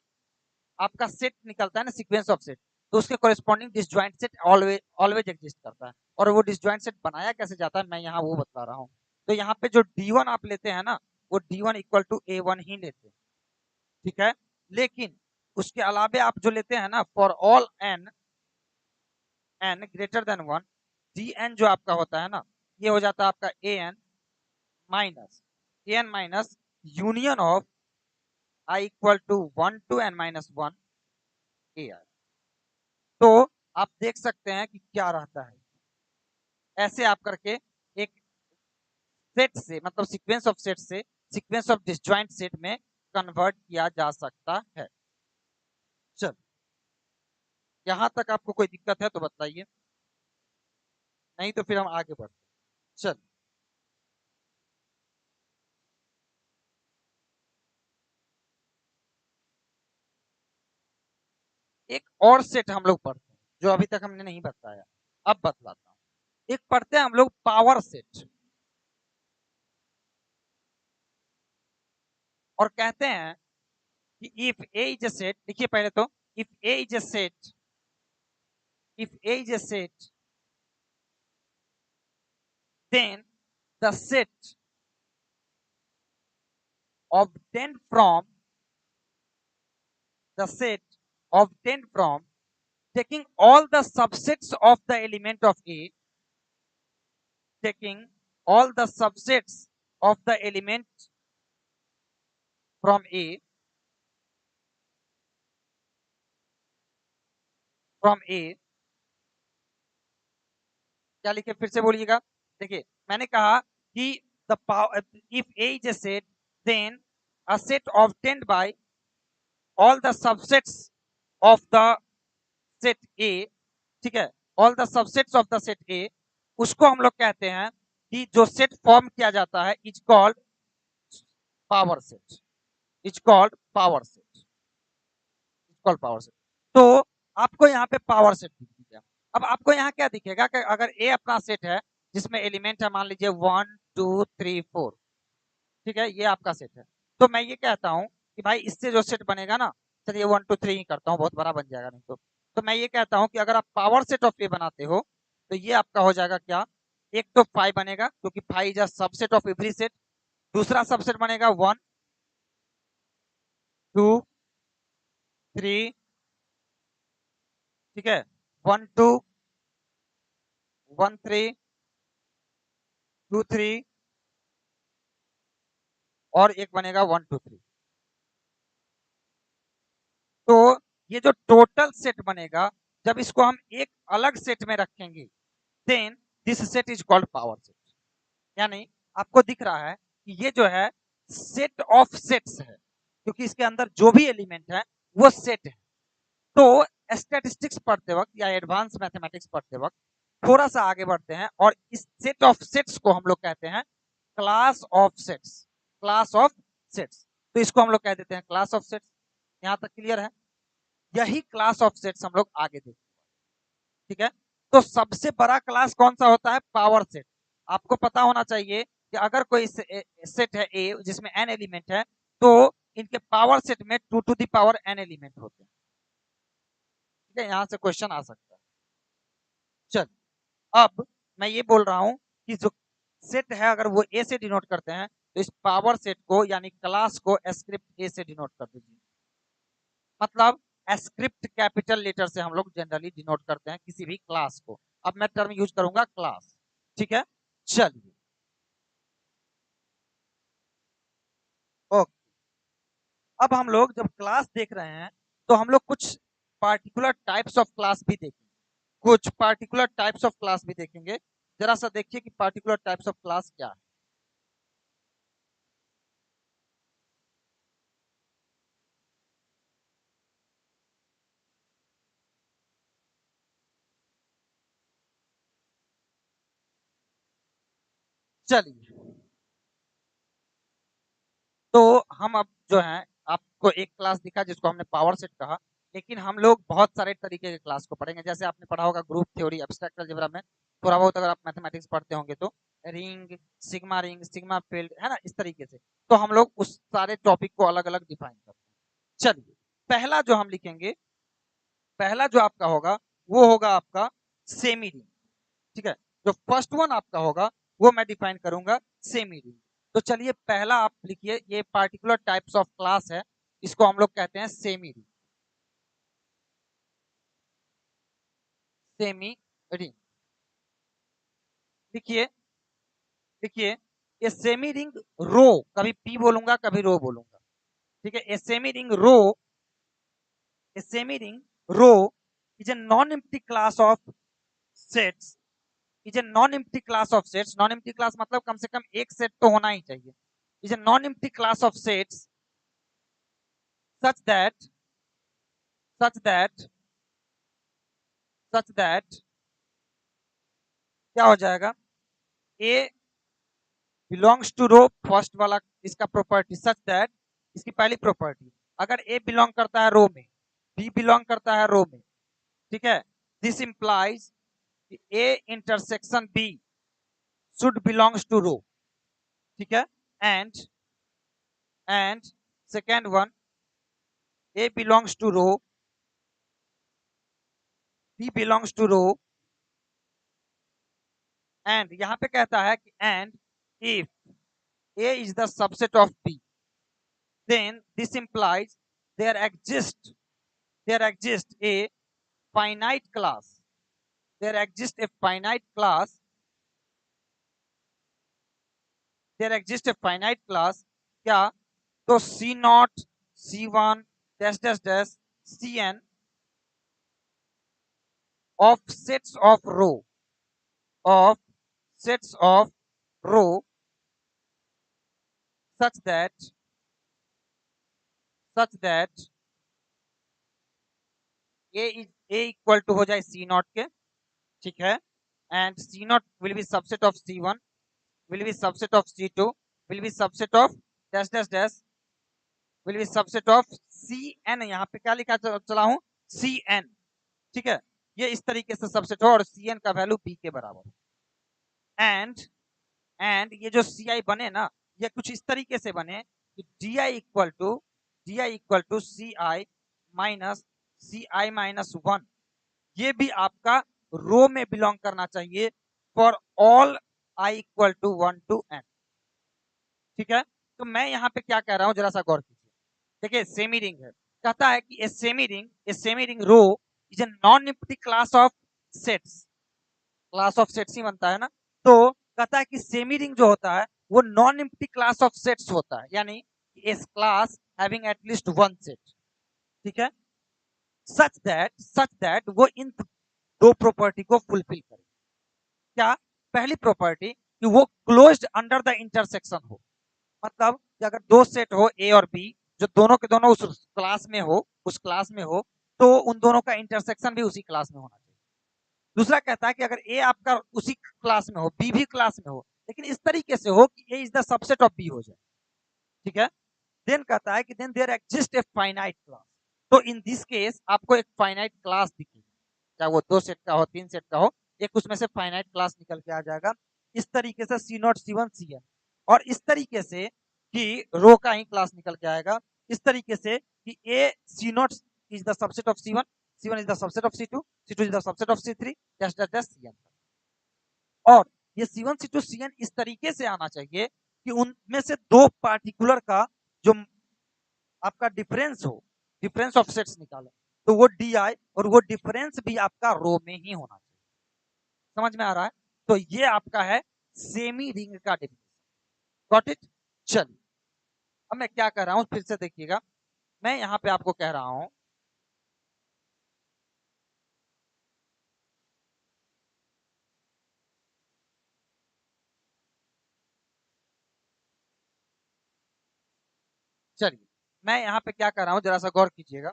Speaker 1: आपका सेट निकलता है ना, सीक्वेंस ऑफ सेट, तो उसके corresponding disjoint set always always exist करता है। और वो डिसजॉइंट सेट बनाया कैसे जाता है मैं यहाँ वो बता रहा हूँ। तो यहाँ पे जो D1 आप लेते हैं ना, वो D1 इक्वल टू A1 ही लेते हैं। ठीक है, लेकिन उसके अलावे आप जो लेते हैं ना, for all n greater than 1, dn जो आपका होता है ना, ये हो जाता है आपका an minus union of i equal to 1 to n minus 1 ai। तो आप देख सकते हैं कि क्या रहता है, ऐसे आप करके एक सेट से, मतलब सीक्वेंस ऑफ सेट से सीक्वेंस ऑफ डिसजॉइंट सेट में कन्वर्ट किया जा सकता है। चल, यहां तक आपको कोई दिक्कत है तो बताइए, नहीं तो फिर हम आगे बढ़ते हैं। चल, एक और सेट हम लोग पढ़ते हैं जो अभी तक हमने नहीं बताया, अब बतलाता हूं। एक पढ़ते हैं हम लोग पावर सेट, और कहते हैं कि if A is a set. देखिए पहले तो if A is a set, if A is a set, then the set obtained from the set obtained from taking all the subsets of the element of A, taking all the subsets of the element from A, from A, क्या लिखे फिर से बोलिएगा। देखिए मैंने कहा कि the if A is a set, then a set obtained by all the subsets of the set A, ठीक है, all the subsets of the set A, उसको हम लोग कहते हैं कि जो सेट फॉर्म किया जाता है is called power set, is called power set, is called power set. तो आपको यहाँ पे पावर सेट दिख गया। अब आपको यहाँ क्या दिखेगा कि अगर ए अपना सेट है जिसमें एलिमेंट है मान लीजिए 1 2 3 4, ठीक है, ये आपका सेट है। तो मैं ये कहता हूँ कि भाई इससे जो सेट बनेगा ना, चलिए 1 2 3 ही करता हूँ, बहुत बड़ा बन जाएगा नहीं तो मैं ये कहता हूँ कि अगर आप पावर सेट ऑफ ए बनाते हो तो ये आपका हो जाएगा क्या, एक तो 5 बनेगा क्योंकि 5 is a subset of every set, दूसरा सबसेट बनेगा 1 2 3, ठीक है, 1 2 1 3 2 3 और एक बनेगा 1 2 3। तो ये जो टोटल सेट बनेगा जब इसको हम एक अलग सेट में रखेंगे then this set is called power set. यानी आपको दिख रहा है कि ये जो है सेट ऑफ सेट्स है क्योंकि इसके अंदर जो भी एलिमेंट है वो सेट है। तो स्टैटिस्टिक्स पढ़ते वक्त या एडवांस मैथमेटिक्स पढ़ते वक्त थोड़ा सा आगे बढ़ते हैं और इस सेट ऑफ सेट्स को हम लोग कहते हैं class of sets, class of sets. तो इसको हम लोग कह देते हैं क्लास ऑफ सेट्स। यहां तक क्लियर है? यही क्लास ऑफ सेट्स हम लोग आगे देखेंगे, ठीक है। तो सबसे बड़ा क्लास कौन सा होता है? Power set. आपको पता होना चाहिए कि अगर कोई सेट है ए जिसमें एन एलिमेंट है तो इनके पावर सेट में 2 to the power n element होते हैं, ठीक है। यहां से क्वेश्चन आ सकता है। चल अब मैं ये बोल रहा हूं कि जो सेट है अगर वो ए से डिनोट करते हैं तो इस पावर सेट को यानी क्लास को स्क्रिप्ट ए से डिनोट कर दीजिए। मतलब स्क्रिप्ट कैपिटल लेटर से हम लोग जनरली डिनोट करते हैं किसी भी क्लास को। अब मैं टर्म यूज करूंगा क्लास, ठीक है। चलिए ओके, अब हम लोग जब क्लास देख रहे हैं तो हम लोग कुछ पार्टिकुलर टाइप्स ऑफ क्लास भी देखेंगे, कुछ पार्टिकुलर टाइप्स ऑफ क्लास भी देखेंगे। जरा सा देखिए कि पार्टिकुलर टाइप्स ऑफ क्लास क्या है। चलिए तो हम अब जो है आपको एक क्लास दिखा जिसको हमने पावर सेट कहा, लेकिन हम लोग बहुत सारे तरीके के क्लास को पढ़ेंगे। जैसे आपने पढ़ा होगा ग्रुप थ्योरी, एब्स्ट्रैक्ट अलजेब्रा में थोड़ा बहुत अगर आप मैथमेटिक्स पढ़ते होंगे तो रिंग सिग्मा फील्ड है ना, इस तरीके से। तो हम लोग उस सारे टॉपिक को अलग अलग डिफाइन करते हैं। चलिए पहला जो हम लिखेंगे, पहला जो आपका होगा वो होगा आपका सेमी रिंग, ठीक है। जो फर्स्ट वन आपका होगा वो मैं डिफाइन करूंगा सेमी रिंग। तो चलिए पहला आप लिखिए, ये पार्टिकुलर टाइप्स ऑफ क्लास है, इसको हम लोग कहते हैं सेमी रिंग, सेमी रिंग। लिखिए लिखिए, ये सेमी रिंग रो, कभी पी बोलूंगा कभी रो बोलूंगा, ठीक है। A semi ring rho, a semi ring rho is a non empty class of sets, is a non empty class of sets. Non empty class मतलब कम से कम एक सेट तो होना ही चाहिए। Is a non empty class of sets such that such that such that क्या हो जाएगा, ए बिलोंग्स टू रो, फर्स्ट वाला इसका प्रॉपर्टी, सच दैट इसकी पहली प्रॉपर्टी, अगर ए बिलोंग करता है रो में, बी बिलोंग करता है रो में, ठीक है, this implies A intersection B should belongs to rho, ठीक है। And and second one, A belongs to rho B belongs to rho, and यहां पे कहता है कि and if A is the subset of B, then this implies there exists a finite class. There exists a finite class. There exists a finite class. क्या? तो C not, C1, dash dash dash, Cn of sets of row such that A equal to हो जाए C nought के, ठीक है, and C nought will be subset of C1, will be subset of C2, will be subset of dash dash dash, will be subset of Cn. यहाँ पे क्या लिखा चला हूँ? Cn, ठीक है, ये इस तरीके से सबसेट हो और Cn का वैल्यू B के बराबर, एंड ये जो Ci बने ना, ये कुछ इस तरीके से बने कि Di equal to Ci minus 1, ये भी आपका रो में बिलोंग करना चाहिए for all I equal to 1 to n, ठीक है। तो मैं यहाँ पे क्या कह रहा हूँ, जरा सा गौर कीजिए। देखिए सेमी रिंग है, कहता है कि a semi ring rho is a non empty class of sets ही बनता है ना। तो कहता है कि सेमी रिंग जो होता है वो non empty class of sets होता है, यानी इस class having at least one set, ठीक है, सच दैट वो इन दो प्रॉपर्टी को फुलफिल करे। क्या? पहली प्रॉपर्टी कि वो क्लोज्ड अंडर द इंटरसेक्शन हो, मतलब कि अगर दो सेट हो ए और बी, जो दोनों के दोनों उस क्लास में हो, तो उन दोनों का इंटरसेक्शन भी उसी क्लास में होना चाहिए। दूसरा कहता है कि अगर ए आपका उसी क्लास में हो, बी भी क्लास में हो, लेकिन इस तरीके से हो कि A is the subset of B हो जाए, ठीक है। देन कहता है कि then there exist a finite class. तो इन दिस केस आपको एक फाइनाइट क्लास दिखेगी, चाहे वो 2 सेट का हो, 3 सेट का हो, एक उसमें से फाइनाइट क्लास निकल के आ जाएगा। इस तरीके से C नॉट, C1, Cn, और इस तरीके से कि रो का ही क्लास निकल के आएगा, इस तरीके से कि A C not is the subset of C1, C1 is the subset of C2, C2 is the subset of C3, dash dash dash Cn। और ये C1, C2, Cn इस तरीके से आना चाहिए कि उनमें से दो पार्टिकुलर का जो आपका डिफरेंस ऑफ सेट्स निकाले, तो वो Di और वो डिफरेंस भी आपका रो में ही होना चाहिए। समझ में आ रहा है? तो ये आपका है सेमी रिंग का डेफिनेशन। Got it? चलिए अब मैं क्या कर रहा हूं, फिर से देखिएगा। मैं यहां पे आपको कह रहा हूं चलिए मैं यहां पे क्या कर रहा हूं, जरा सा गौर कीजिएगा।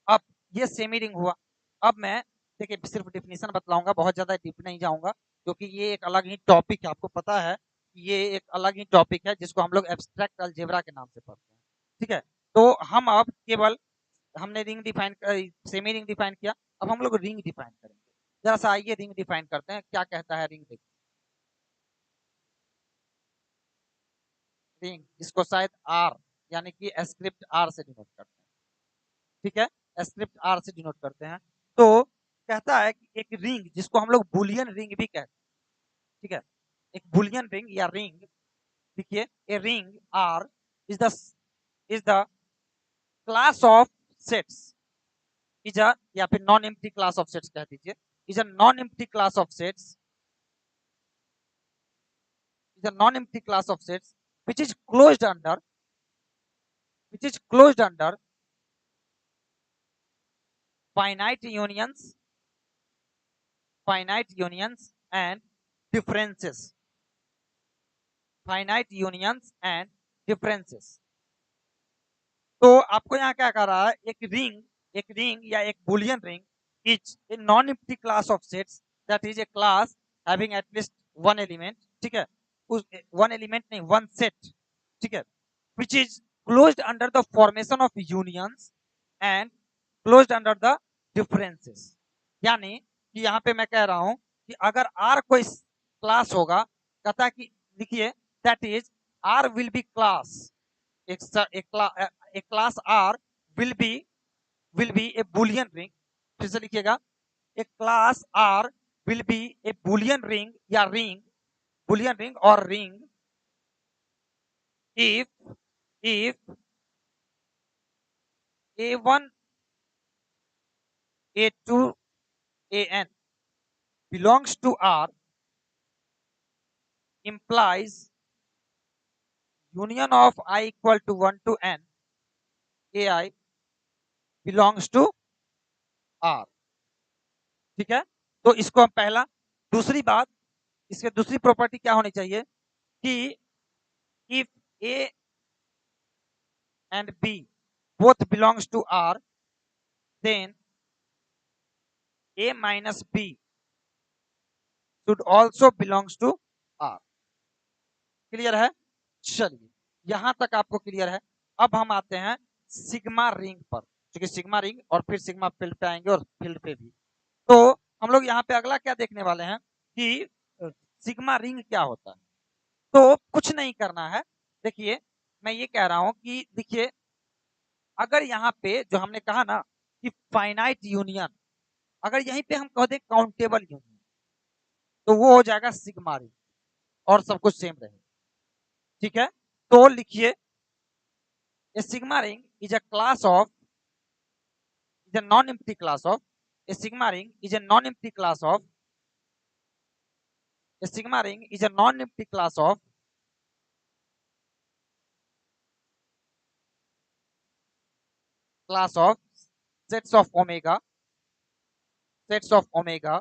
Speaker 1: अब ये सेमी रिंग हुआ। अब मैं देखिए सिर्फ डेफिनेशन बतलाऊंगा, बहुत ज्यादा डीप नहीं जाऊंगा, क्योंकि ये एक अलग ही टॉपिक है। आपको पता है ये एक अलग ही टॉपिक है जिसको हम लोग एब्स्ट्रैक्ट अलजेब्रा के नाम से पढ़ते हैं, ठीक है। तो हम अब केवल हमने ring define, semi ring define किया, अब हम लोग रिंग डिफाइन करेंगे। जरा सा आइए रिंग डिफाइन करते हैं, क्या कहता है रिंग। देखिए रिंग, इसको शायद आर यानी कि स्क्रिप्ट आर से डिनोट करते हैं, ठीक है, स्क्रिप्ट आर से डिनोट करते हैं। तो कहता है कि एक रिंग जिसको हम लोग बुलियन रिंग भी कहते हैं, ठीक है, एक बुलियन रिंग या रिंग, देखिए a ring R is the class of sets, is a, या फिर non empty class of sets कह दीजिए, is a non empty class of sets, is a non-empty class of sets which is closed under finite unions and differences, finite unions and differences। तो आपको यहाँ क्या कह रहा है, एक रिंग या एक Boolean ring is a non empty class of sets, that is a class having at least one element, ठीक है, उस वन एलिमेंट नहीं, वन सेट, ठीक है, which is closed under the formation of unions and closed under the differences। यानी कि यहाँ पे मैं कह रहा हूं कि अगर R कोई क्लास होगा, कहता है कि लिखिए that is R will be class, एक class R will be a boolean ring फिर से लिखिएगा, a class R will be a boolean ring या रिंग, बुलियन रिंग और ring if a1 a2 an belongs to R implies union of I equal to 1 to n ai belongs to R। ठीक है, तो इसको हम पहला, दूसरी बात, इसके दूसरी प्रॉपर्टी क्या होनी चाहिए कि if a and b both belongs to R, then a minus b should also belongs to R। Clear है? चलिए, यहां तक आपको क्लियर है। अब हम आते हैं सिग्मा रिंग पर, क्योंकि सिग्मा रिंग और फिर सिग्मा फील्ड पे आएंगे और फील्ड पे भी। तो हम लोग यहाँ पे अगला क्या देखने वाले हैं कि सिग्मा रिंग क्या होता है। तो कुछ नहीं करना है, देखिए मैं ये कह रहा हूं कि देखिए, अगर यहाँ पे जो हमने कहा ना कि फाइनाइट यूनियन, अगर यहीं पे हम कह दें काउंटेबल यूनियन, तो वो हो जाएगा सिग्मा रिंग और सब कुछ सेम रहेगा। ठीक है, तो लिखिए, a sigma ring is a class of, is a non-empty class of, a sigma ring is a non-empty class of, a sigma ring is a non-empty class of sets of omega, sets of omega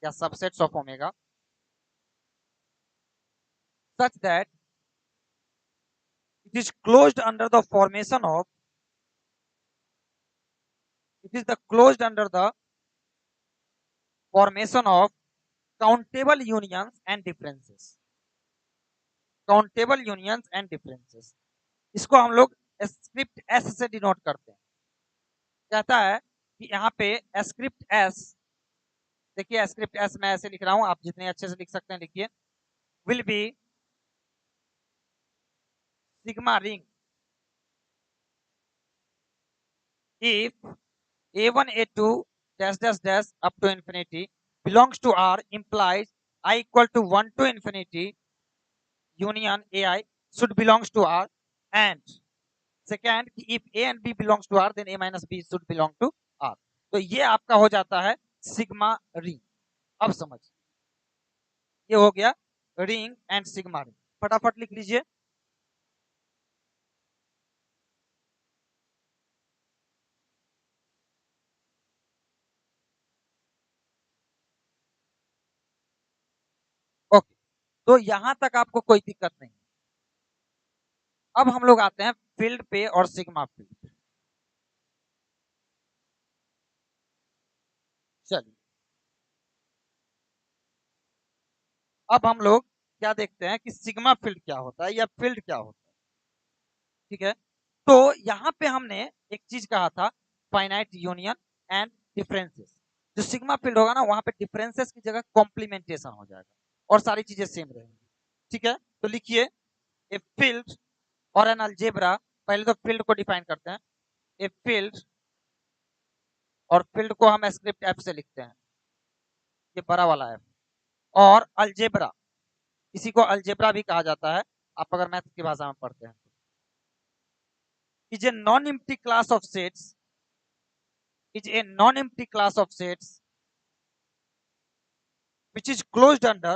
Speaker 1: या subsets of omega, such that it is closed under the formation of, it is the closed under the formation of countable unions and differences, countable unions and differences। इसको हम लोग script S से denote करते हैं। कहता है कि यहाँ पे स्क्रिप्ट एस, देखिए स्क्रिप्ट एस मैं ऐसे लिख रहा हूं, आप जितने अच्छे से लिख सकते हैं लिखिए, will be sigma ring if a1 a2 dash dash dash up to infinity belongs to R implies I equal to 1 to infinity union ai should belongs to R, and second if a and b belongs to R then a minus b should belong to R। तो ये आपका हो जाता है sigma ring. अब समझ, ये हो गया रिंग एंड सिग्मा रिंग। फटाफट लिख लीजिए, ओके। तो यहां तक आपको कोई दिक्कत नहीं। अब हम लोग आते हैं फील्ड पे और सिग्मा फील्ड। चलिए, अब हम लोग क्या देखते हैं कि सिग्मा फील्ड क्या होता है या फील्ड क्या होता है। ठीक है, तो यहां पे हमने एक चीज कहा था, फाइनाइट यूनियन एंड डिफरेंसेस। जो सिग्मा फील्ड होगा ना, वहां पे डिफरेंसेस की जगह कॉम्प्लीमेंटेशन हो जाएगा और सारी चीजें सेम रहेंगी। ठीक है, तो लिखिए, ए फील्ड और एन अलजेब्रा, पहले तो फील्ड को डिफाइन करते हैं। ए फील्ड, और फील्ड को हम स्क्रिप्ट एफ से लिखते हैं, ये बड़ा वाला है। और अलजेब्रा, इसी को अलजेब्रा भी कहा जाता है, आप अगर मैथ की भाषा में पढ़ते हैं। Is a non empty class of sets, is a non-empty class of sets which is closed under,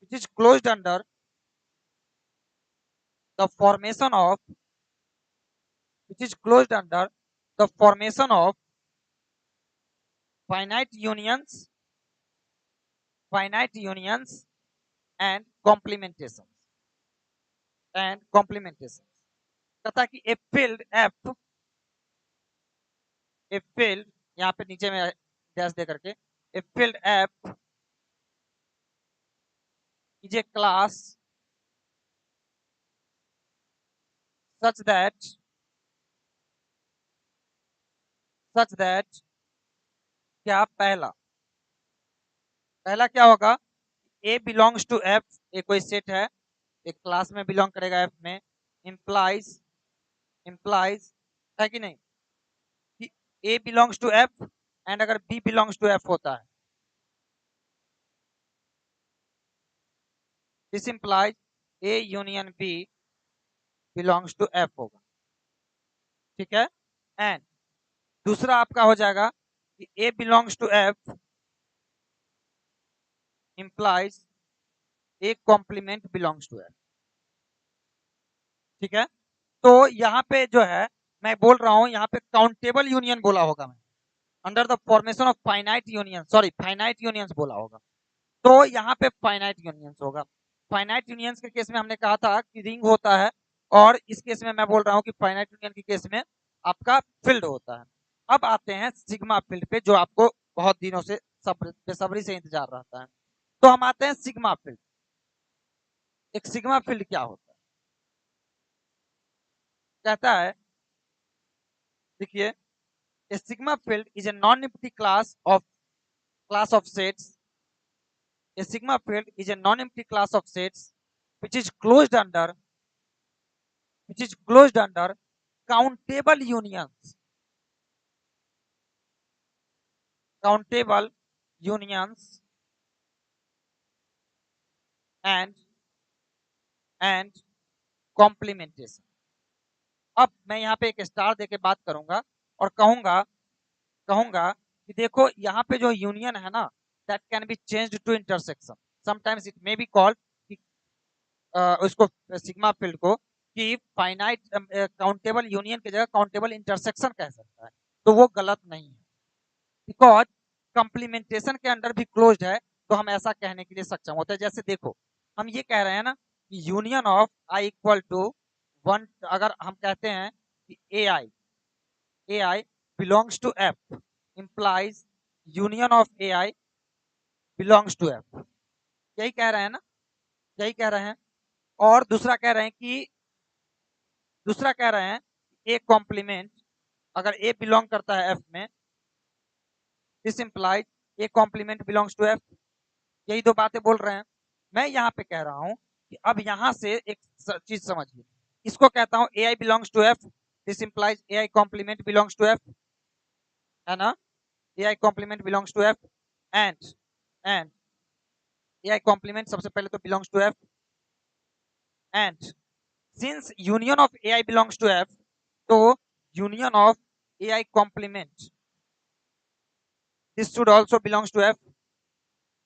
Speaker 1: which is closed under the formation of, which is closed under the formation of finite unions, finite unions and complementations, and complementations। कहता कि a field f, a field, यहाँ पे नीचे में dash दे करके, a field f is a class such that, such that क्या पहला, पहला क्या होगा, a belongs to f, एक कोई सेट है, एक क्लास में बिलोंग करेगा f में, implies, implies है कि नहीं, A belongs to F and अगर बी बिलोंग्स टू एफ होता है, this implies A union B belongs to F होगा, ठीक है। एंड दूसरा आपका हो जाएगा कि A belongs to F implies A complement belongs to F, ठीक है। तो यहाँ पे जो है मैं बोल रहा हूँ, यहाँ पे काउंटेबल यूनियन बोला होगा मैं, under the formation of finite union, sorry finite unions बोला होगा। तो यहाँ पे फाइनाइट यूनियंस होगा। फाइनाइट यूनियंस के केस में हमने कहा था कि रिंग होता है, और इस केस में मैं बोल रहा हूँ कि फाइनाइट यूनियन के केस में आपका फील्ड होता है। अब आते हैं सिग्मा फील्ड पे, जो आपको बहुत दिनों से बेसब्री से इंतजार रहता है। तो हम आते हैं सिग्मा फील्ड। एक सिग्मा फील्ड क्या होता है, कहता है, देखिए, a sigma field is a non-empty class of sets. A sigma field is a non-empty class of sets which is closed under countable unions. Countable unions and complementation. अब मैं यहाँ पे एक स्टार देके बात करूंगा और कहूंगा कहूंगा कि देखो यहाँ पे जो यूनियन है ना, that can be changed to intersection, sometimes it may be called, उसको सिग्मा फील्ड को कि फाइनाइट काउंटेबल यूनियन की जगह काउंटेबल इंटरसेक्शन कह सकता है, तो वो गलत नहीं है, बिकॉज कंप्लीमेंटेशन के अंडर भी क्लोज्ड है, तो हम ऐसा कहने के लिए सक्षम होते हैं। जैसे देखो, हम ये कह रहे हैं ना कि union of I equal to one, अगर हम कहते हैं कि A I belongs to F implies union of A I belongs to F, यही कह रहे हैं ना, यही कह रहे हैं। और दूसरा कह रहे हैं ए कॉम्प्लीमेंट, अगर ए बिलोंग करता है एफ में, this implies A complement belongs to F, यही दो बातें बोल रहे हैं। मैं यहाँ पे कह रहा हूँ कि अब यहाँ से एक चीज समझिए, इसको कहता हूँ A I belongs to F, this implies A I complement belongs to F, है ना, A I complement belongs to F and and A I complement सबसे पहले तो belongs to F, and since union of A I belongs to F, तो union of A I complement this should also belongs to F,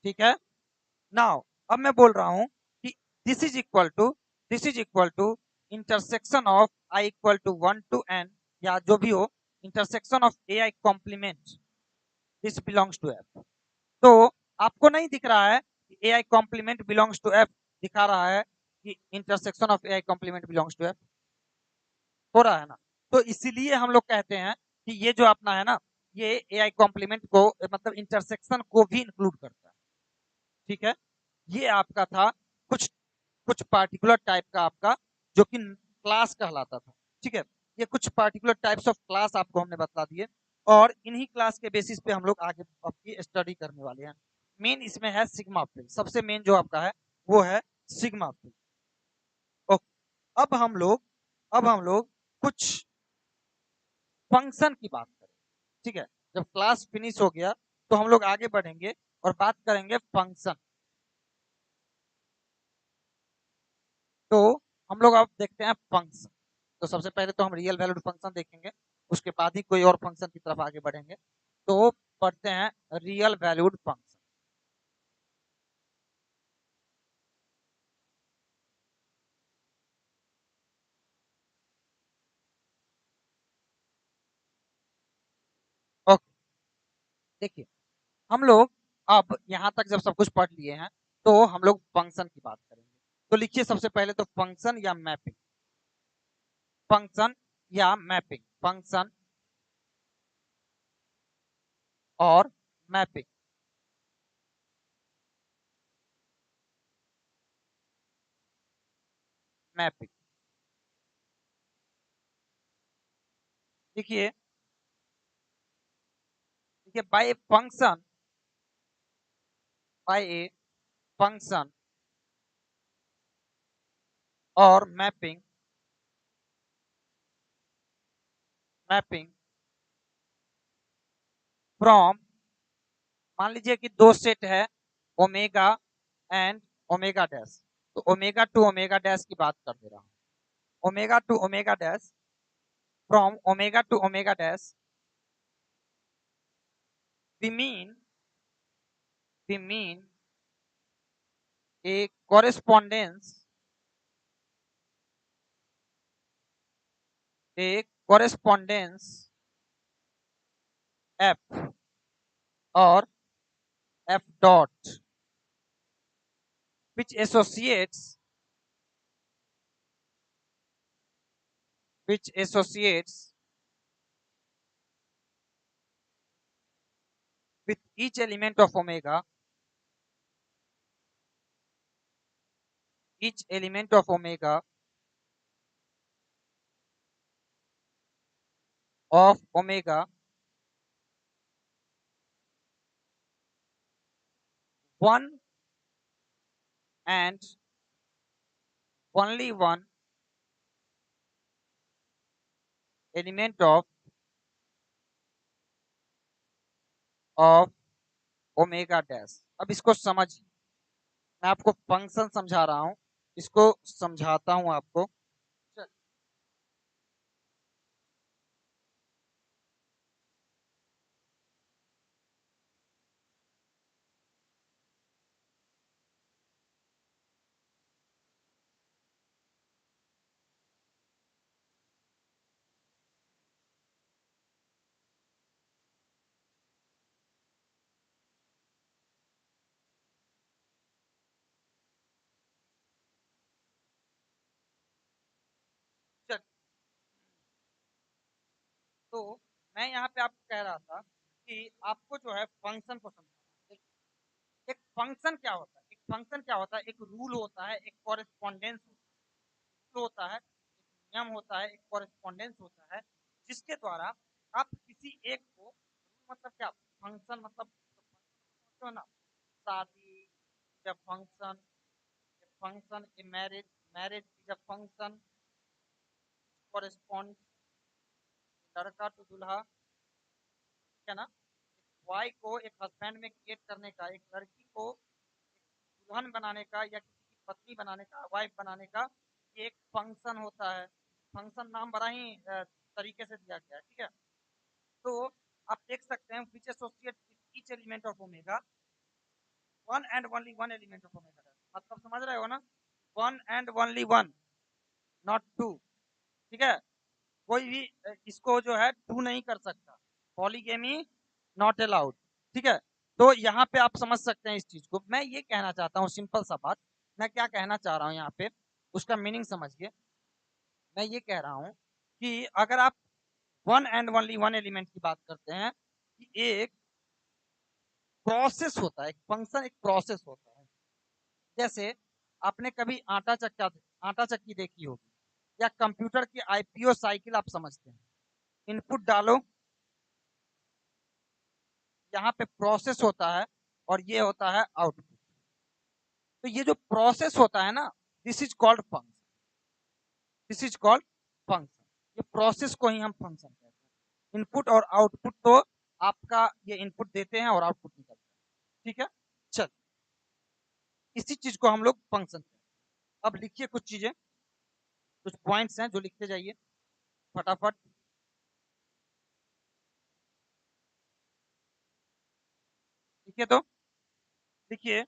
Speaker 1: ठीक है। Now अब मैं बोल रहा हूं कि this is equal to intersection of I equal to 1 to n, या जो भी हो, intersection of A I complement this belongs to F. तो आपको नहीं दिख रहा है कि A I complement belongs to F, दिखा रहा है कि intersection of A I complement belongs to F, हो रहा है ना। तो इसीलिए हम लोग कहते हैं कि ये जो अपना है ना, ये ए आई कॉम्प्लीमेंट को मतलब इंटरसेक्शन को भी इंक्लूड करता है, ठीक है। ये आपका था कुछ कुछ पार्टिकुलर टाइप का आपका, जो कि क्लास कहलाता था, ठीक है। ये कुछ पार्टिकुलर टाइप्स ऑफ क्लास आपको हमने बता दिए, और इन्हीं क्लास के बेसिस पे हम लोग आगे आपकी स्टडी करने वाले हैं। मेन इसमें है सिग्मा फील्ड, सबसे मेन जो आपका है वो है सिग्मा फील्ड। ओके, अब हम लोग कुछ फंक्शन की बात करें, ठीक है। जब क्लास फिनिश हो गया तो हम लोग आगे बढ़ेंगे और बात करेंगे फंक्शन। तो हम लोग अब देखते हैं फंक्शन। तो सबसे पहले तो हम रियल वैल्यूड फंक्शन देखेंगे, उसके बाद ही कोई और फंक्शन की तरफ आगे बढ़ेंगे। तो पढ़ते हैं रियल वैल्यूड फंक्शन। ओके, देखिए, हम लोग अब यहाँ तक जब सब कुछ पढ़ लिए हैं, तो हम लोग फंक्शन की बात करेंगे। तो लिखिए सबसे पहले तो फंक्शन या मैपिंग, फंक्शन या मैपिंग, फंक्शन और मैपिंग। मैपिंग, देखिए देखिए, बाय ए फंक्शन और मैपिंग, मैपिंग फ्रॉम, मान लीजिए कि दो सेट है ओमेगा एंड ओमेगा डैश, तो ओमेगा टू ओमेगा डैश की बात कर दे रहा हूँ। Omega to omega dash, from omega to omega dash, we mean a correspondence, f or f dot, which associates with each element of omega, of omega 1 and only one element of omega dash. अब इसको समझिए, मैं आपको function समझा रहा हूं, इसको समझाता हूं आपको। चल, तो मैं यहाँ पे आपको कह रहा था कि आपको जो है फंक्शन को समझना। एक फंक्शन क्या होता है, एक फंक्शन क्या होता है, एक रूल होता है, एक कॉरेस्पॉन्डेंस होता है, एक नियम होता है, एक कॉरेस्पॉन्डेंस होता है, जिसके द्वारा आप किसी एक को, मतलब क्या फंक्शन मतलब तो ना, शादी is a function, a marriage, is a function, correspond लड़का टू दूल्हा, ठीक है ना। वाई को एक हस्बैंड में क्रिएट करने का, एक लड़की को दुल्हन बनाने का या किसी की पत्नी बनाने का, वाइफ बनाने का, ये एक फंक्शन होता है। फंक्शन नाम बड़ा ही तरीके से दिया गया है, ठीक है। तो आप देख सकते हैं which associate each element of omega, one and only one element of omega, मतलब समझ रहे हो ना, one and only one, not two, ठीक है। कोई भी इसको जो है टू नहीं कर सकता, पॉलीगेमी नॉट अलाउड, ठीक है। तो यहाँ पे आप समझ सकते हैं इस चीज को। मैं ये कहना चाहता हूँ सिंपल सा बात, मैं क्या कहना चाह रहा हूँ यहाँ पे, उसका मीनिंग समझिए। मैं ये कह रहा हूँ कि अगर आप one and only one element की बात करते हैं, कि एक प्रोसेस होता है, एक फंक्शन एक प्रोसेस होता है। जैसे आपने कभी आटा चक्की देखी होगी, या कंप्यूटर की आईपीओ साइकिल आप समझते हैं, इनपुट डालो, यहाँ पे प्रोसेस होता है और ये होता है आउटपुट। तो ये जो प्रोसेस होता है ना, this is called function, this is called function. ये प्रोसेस को ही हम फंक्शन कहते हैं। इनपुट और आउटपुट तो आपका ये इनपुट देते हैं और आउटपुट निकलता है, ठीक है। चल, इसी चीज को हम लोग फंक्शन कहते हैं। अब लिखिए कुछ चीजें, कुछ पॉइंट्स हैं जो लिखते जाइए फटाफट। लिखिए, तो लिखिए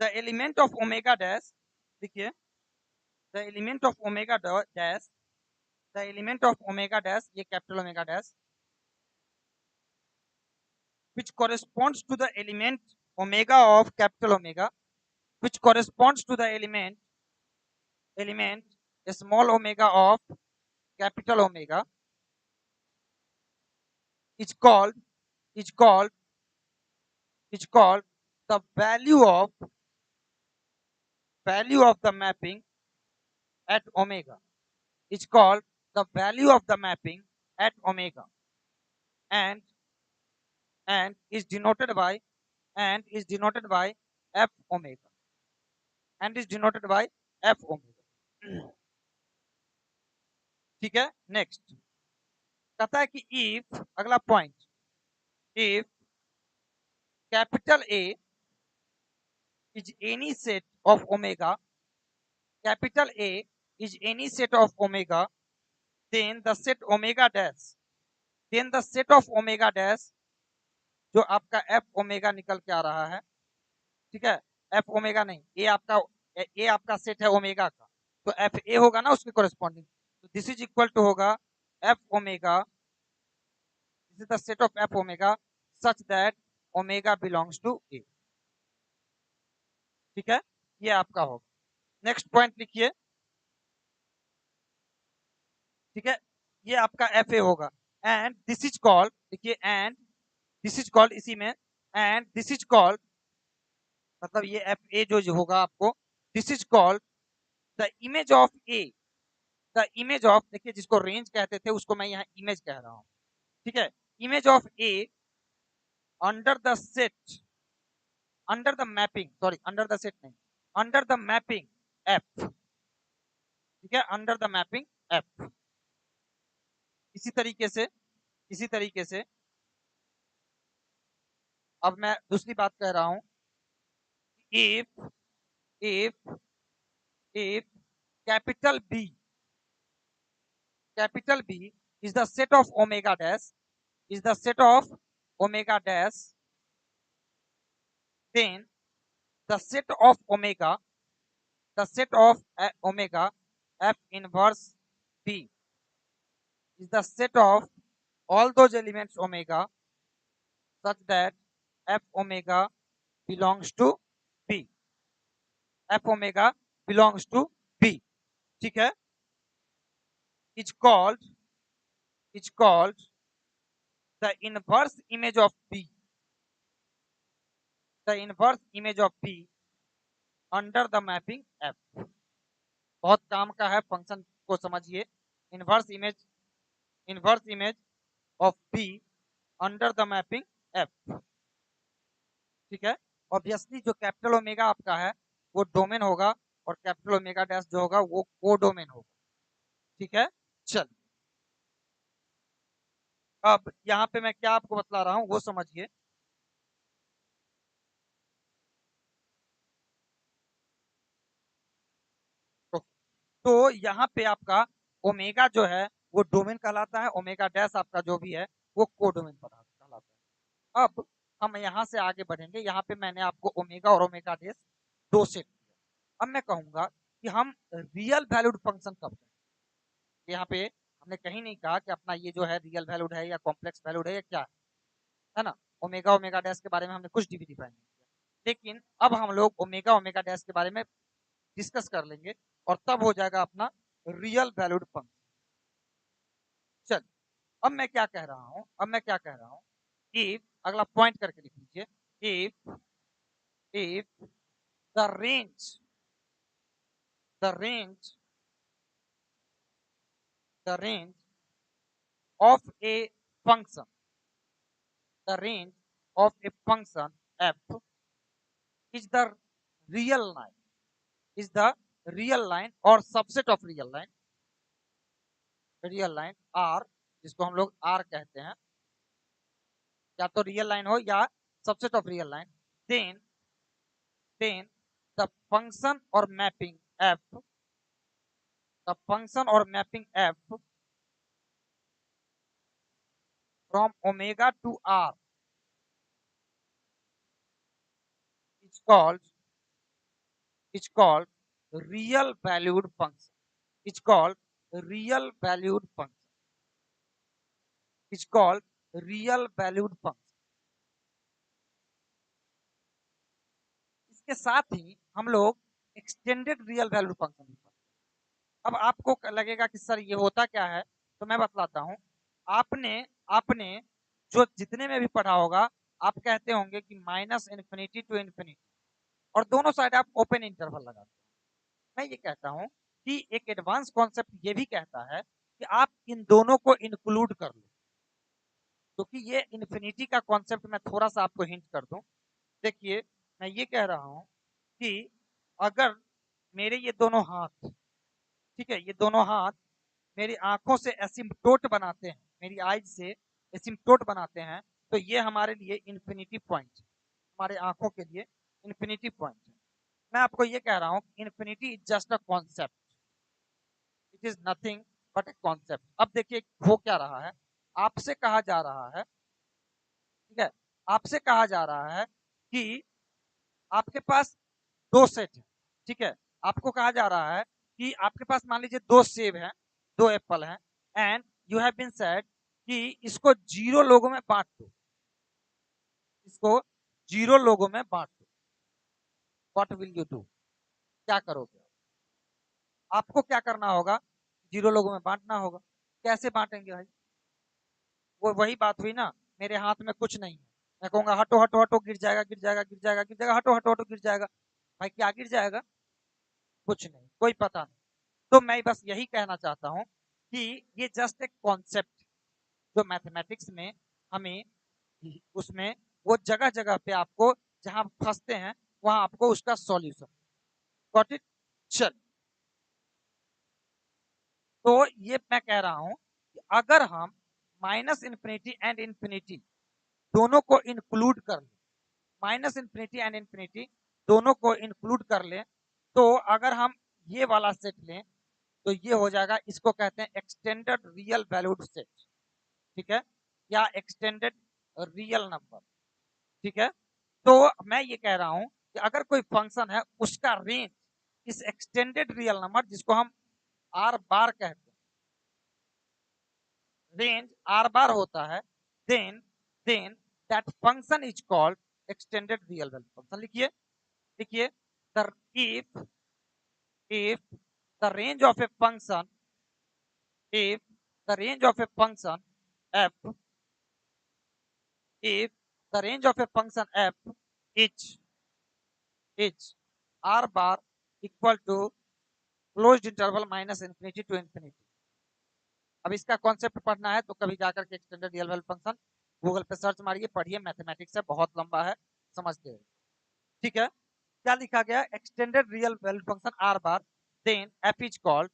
Speaker 1: the element of omega dash, लिखिए the element of omega dash, the element of omega dash, ये capital omega dash, which corresponds to the element omega of capital omega, which corresponds to the element small omega of capital omega, is called is called is called the value of the mapping at omega, is called the value of the mapping at omega, and is denoted by f omega, and is denoted by f omega, ठीक है। Next कहता है कि if, अगला point, if capital A is any set of omega, capital A is any set of omega, then the set omega dash, then the set of omega dash जो आपका f omega निकल के आ रहा है, ठीक है, f ओमेगा नहीं, ए आपका सेट है ओमेगा का, तो एफ ए होगा ना उसके कोरेस्पॉन्डिंग, तो दिस इज इक्वल टू होगा F omega, this is the set of F omega such that omega belongs to A, ठीक है, ये आपका होगा। नेक्स्ट पॉइंट लिखिए, ठीक है, ये आपका एफ ए होगा, एंड दिस इज कॉल्ड, देखिए एंड दिस इज कॉल्ड इसी में, एंड दिस इज कॉल्ड मतलब ये एफ ए जो होगा आपको, this is called the image of A, the image of, देखिए जिसको रेंज कहते थे उसको मैं यहाँ इमेज कह रहा हूँ, ठीक है, image of A under the set, under the mapping, sorry under the set नहीं, अंडर द मैपिंग एफ, ठीक है, अंडर द मैपिंग एफ। इसी तरीके से, इसी तरीके से अब मैं दूसरी बात कह रहा हूं, if if if capital B, capital B is the set of omega dash, is the set of omega dash, then the set of omega, the set of omega f inverse B is the set of all those elements omega such that f omega belongs to B, f omega belongs to B, ठीक है, is called the inverse image of B, the inverse image of B under the mapping F. बहुत काम का है, function को समझिए, inverse image of be under the mapping F, ठीक है। ऑब्वियसली जो कैपिटल ओमेगा आपका है वो डोमेन होगा और कैपिटल ओमेगा डैश जो होगा वो कोडोमेन होगा, ठीक है। चल अब यहाँ पे मैं क्या आपको बतला रहा हूँ वो समझिए, तो यहाँ पे आपका ओमेगा जो है वो डोमेन कहलाता है, ओमेगा डैश आपका जो भी है वो कोडोमेन कहलाता है। अब हम यहाँ से आगे बढ़ेंगे, यहाँ पे मैंने आपको ओमेगा और ओमेगा डैश दो सेट दिया। अब मैं कहूंगा कि हम रियल वैल्यूड फंक्शन कब करें, यहाँ पे हमने कहीं नहीं कहा कि अपना ये जो है रियल वैल्यूड है या कॉम्प्लेक्स वैल्यूड है या क्या है ना, ओमेगा ओमेगा डैश के बारे में हमने कुछ भी डिफाइन नहीं किया, लेकिन अब हम लोग ओमेगा ओमेगा डैश के बारे में डिस्कस कर लेंगे और तब हो जाएगा अपना रियल वैल्यूड फंक्शन। चल अब मैं क्या कह रहा हूं, अब मैं क्या कह रहा हूं, इफ, अगला पॉइंट करके लिख लीजिए, if the range the range the range of a function, the range of a function f is the real line, is the real line or subset of real line r, जिसको हम लोग r कहते हैं, या तो real line हो या subset of real line, then the function or mapping f, the function or mapping f from omega to r is called real valued function, it's called real valued function, it's called real valued function। इसके साथ ही हम लोग extended real valued function, अब आपको लगेगा कि sir ये होता क्या है, तो मैं बतलाता हूं। आपने आपने जो जितने में भी पढ़ा होगा आप कहते होंगे कि माइनस इन्फिनिटी टू इन्फिनिटी और दोनों साइड आप ओपन इंटरवल लगाते हैं। मैं ये कहता हूं कि एक एडवांस कॉन्सेप्ट ये भी कहता है कि आप इन दोनों को इंक्लूड कर लो, क्योंकि ये इन्फिनिटी का कॉन्सेप्ट मैं थोड़ा सा आपको हिंट कर दूं। देखिए मैं ये कह रहा हूं कि अगर मेरे ये दोनों हाथ, ठीक है, ये दोनों हाथ मेरी आंखों से एसिम्प्टोट बनाते हैं, मेरी आइज से एसिम्प्टोट बनाते हैं, तो ये हमारे लिए इन्फिनिटी पॉइंट, हमारे आंखों के लिए इन्फिनिटी पॉइंट है। मैं आपको ये कह रहा हूँ infinity is just a concept, it is nothing but a concept. अब देखिए हो क्या रहा है, आपसे कहा जा रहा है, ठीक है, आपसे कहा जा रहा है कि आपके पास दो सेट है, ठीक है, आपको कहा जा रहा है कि आपके पास मान लीजिए दो सेब हैं, दो एप्पल हैं, and you have been said कि इसको 0 लोगों में बांट दो, इसको 0 लोगों में बांट दो। व्हाट विल यू डू, क्या करोगे? आपको क्या करना होगा? 0 लोगों में बांटना होगा। कैसे बांटेंगे भाई? वो वही बात हुई ना, मेरे हाथ में कुछ नहीं है, मैं कहूंगा हटो हटो हटो, गिर जाएगा गिर जाएगा गिर जाएगा गिर जाएगा, हटो हटो हटो गिर जाएगा। भाई क्या गिर जाएगा? कुछ नहीं, कोई पता नहीं। तो मैं बस यही कहना चाहता हूं कि ये जस्ट एक कॉन्सेप्ट जो मैथमेटिक्स में हमें उसमें वो जगह जगह पे आपको जहां फंसते हैं वहां आपको उसका सॉल्यूशन, गॉट इट? चल, तो ये मैं कह रहा हूं कि अगर हम माइनस इन्फिनिटी एंड इन्फिनिटी दोनों को इंक्लूड कर लें, माइनस इन्फिनिटी एंड इन्फिनिटी दोनों को इंक्लूड कर लें, तो अगर हम ये वाला सेट लें तो ये हो जाएगा, इसको कहते हैं एक्सटेंडेड रियल वैल्यूड सेट, ठीक है, या एक्सटेंडेड रियल नंबर, ठीक है। तो मैं ये कह रहा हूं कि अगर कोई फंक्शन है उसका रेंज इस एक्सटेंडेड रियल नंबर, जिसको हम आर बार कहते हैं, रेंज आर बार होता है, then then that function is called extended real value function. लिखिए, लिखिए, the if the range of a function, if the range of a function f, if the range of a function f is r bar equal to closed interval minus infinity to infinity। अब इसका concept पढ़ना है तो कभी जाकर के extended real value function Google पे search मारिए, पढ़िए, मैथमेटिक्स है, बहुत लंबा है, समझते हैं, ठीक है। क्या लिखा गया? Extended real value function R bar, then f is called,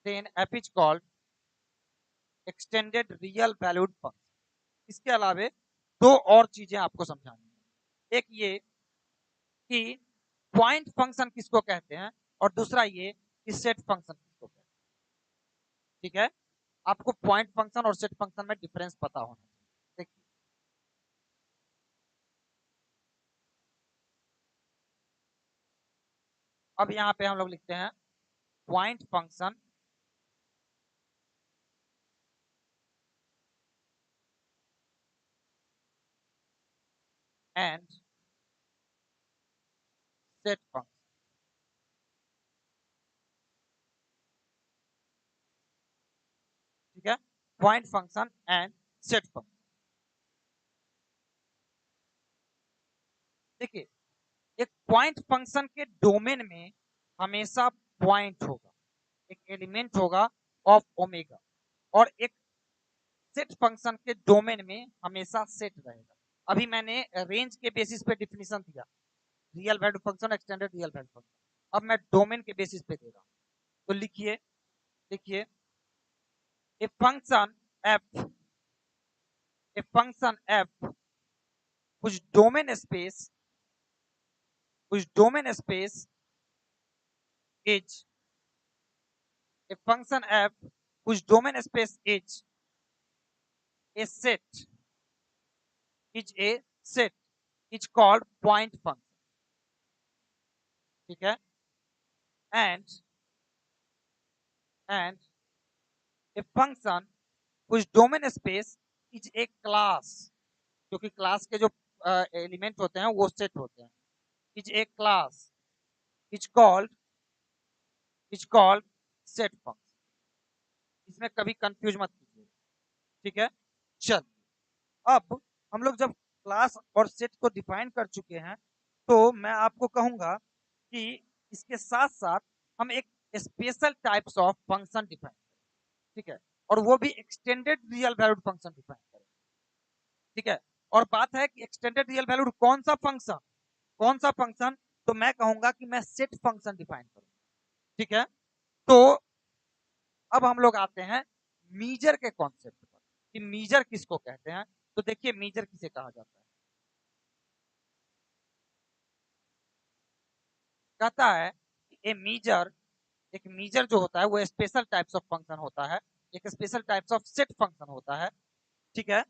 Speaker 1: then f is called extended real valued function. इसके अलावे दो और चीजें आपको समझानी है, एक ये कि पॉइंट फंक्शन किसको कहते हैं, और दूसरा ये कि सेट फंक्शन किसको कहते हैं, ठीक है। आपको पॉइंट फंक्शन और सेट फंक्शन में डिफरेंस पता होना चाहिए। देखिए, अब यहाँ पे हम लोग लिखते हैं point function and set function, ठीक है, point function and set function. देखिए, एक पॉइंट फंक्शन के डोमेन में हमेशा पॉइंट होगा, एक एलिमेंट होगा ऑफ ओमेगा, और एक सेट फंक्शन के डोमेन में हमेशा सेट रहेगा। अभी मैंने रेंज के बेसिस पे डिफिनेशन दिया, real value function, extended real value function. अब मैं डोमेन के बेसिस पे दे रहा हूं, तो लिखिए, देखिए, a function F, a function F कुछ डोमेन स्पेस, कुछ domain space is, a function F कुछ domain space is a set, is a set is called point function, ठीक है। एंड एंड ए फंक्शन कुछ domain space is a class, क्योंकि class के जो element होते हैं वो सेट होते हैं, is a class is called set function. इसमें कभी कंफ्यूज मत कीजिए, ठीक है। चल, अब हम लोग जब क्लास और सेट को डिफाइन कर चुके हैं, तो मैं आपको कहूंगा कि इसके साथ साथ हम एक special types of function define करें, ठीक है, और वो भी extended real valued function define करें, ठीक है। और बात है कि एक्सटेंडेड रियल वैल्यूड कौन सा फंक्शन, कौन सा फंक्शन, तो मैं कहूंगा कि मैं सेट फंक्शन डिफाइन करूंगा, ठीक है। तो अब हम लोग आते हैं मीजर के कॉन्सेप्ट पर कि मीजर किसको कहते हैं। तो देखिए मीजर किसे कहा जाता है, कहता है ए मीजर, एक मीजर जो होता है वो स्पेशल टाइप्स ऑफ फंक्शन होता है, एक special types of set function होता है, ठीक है,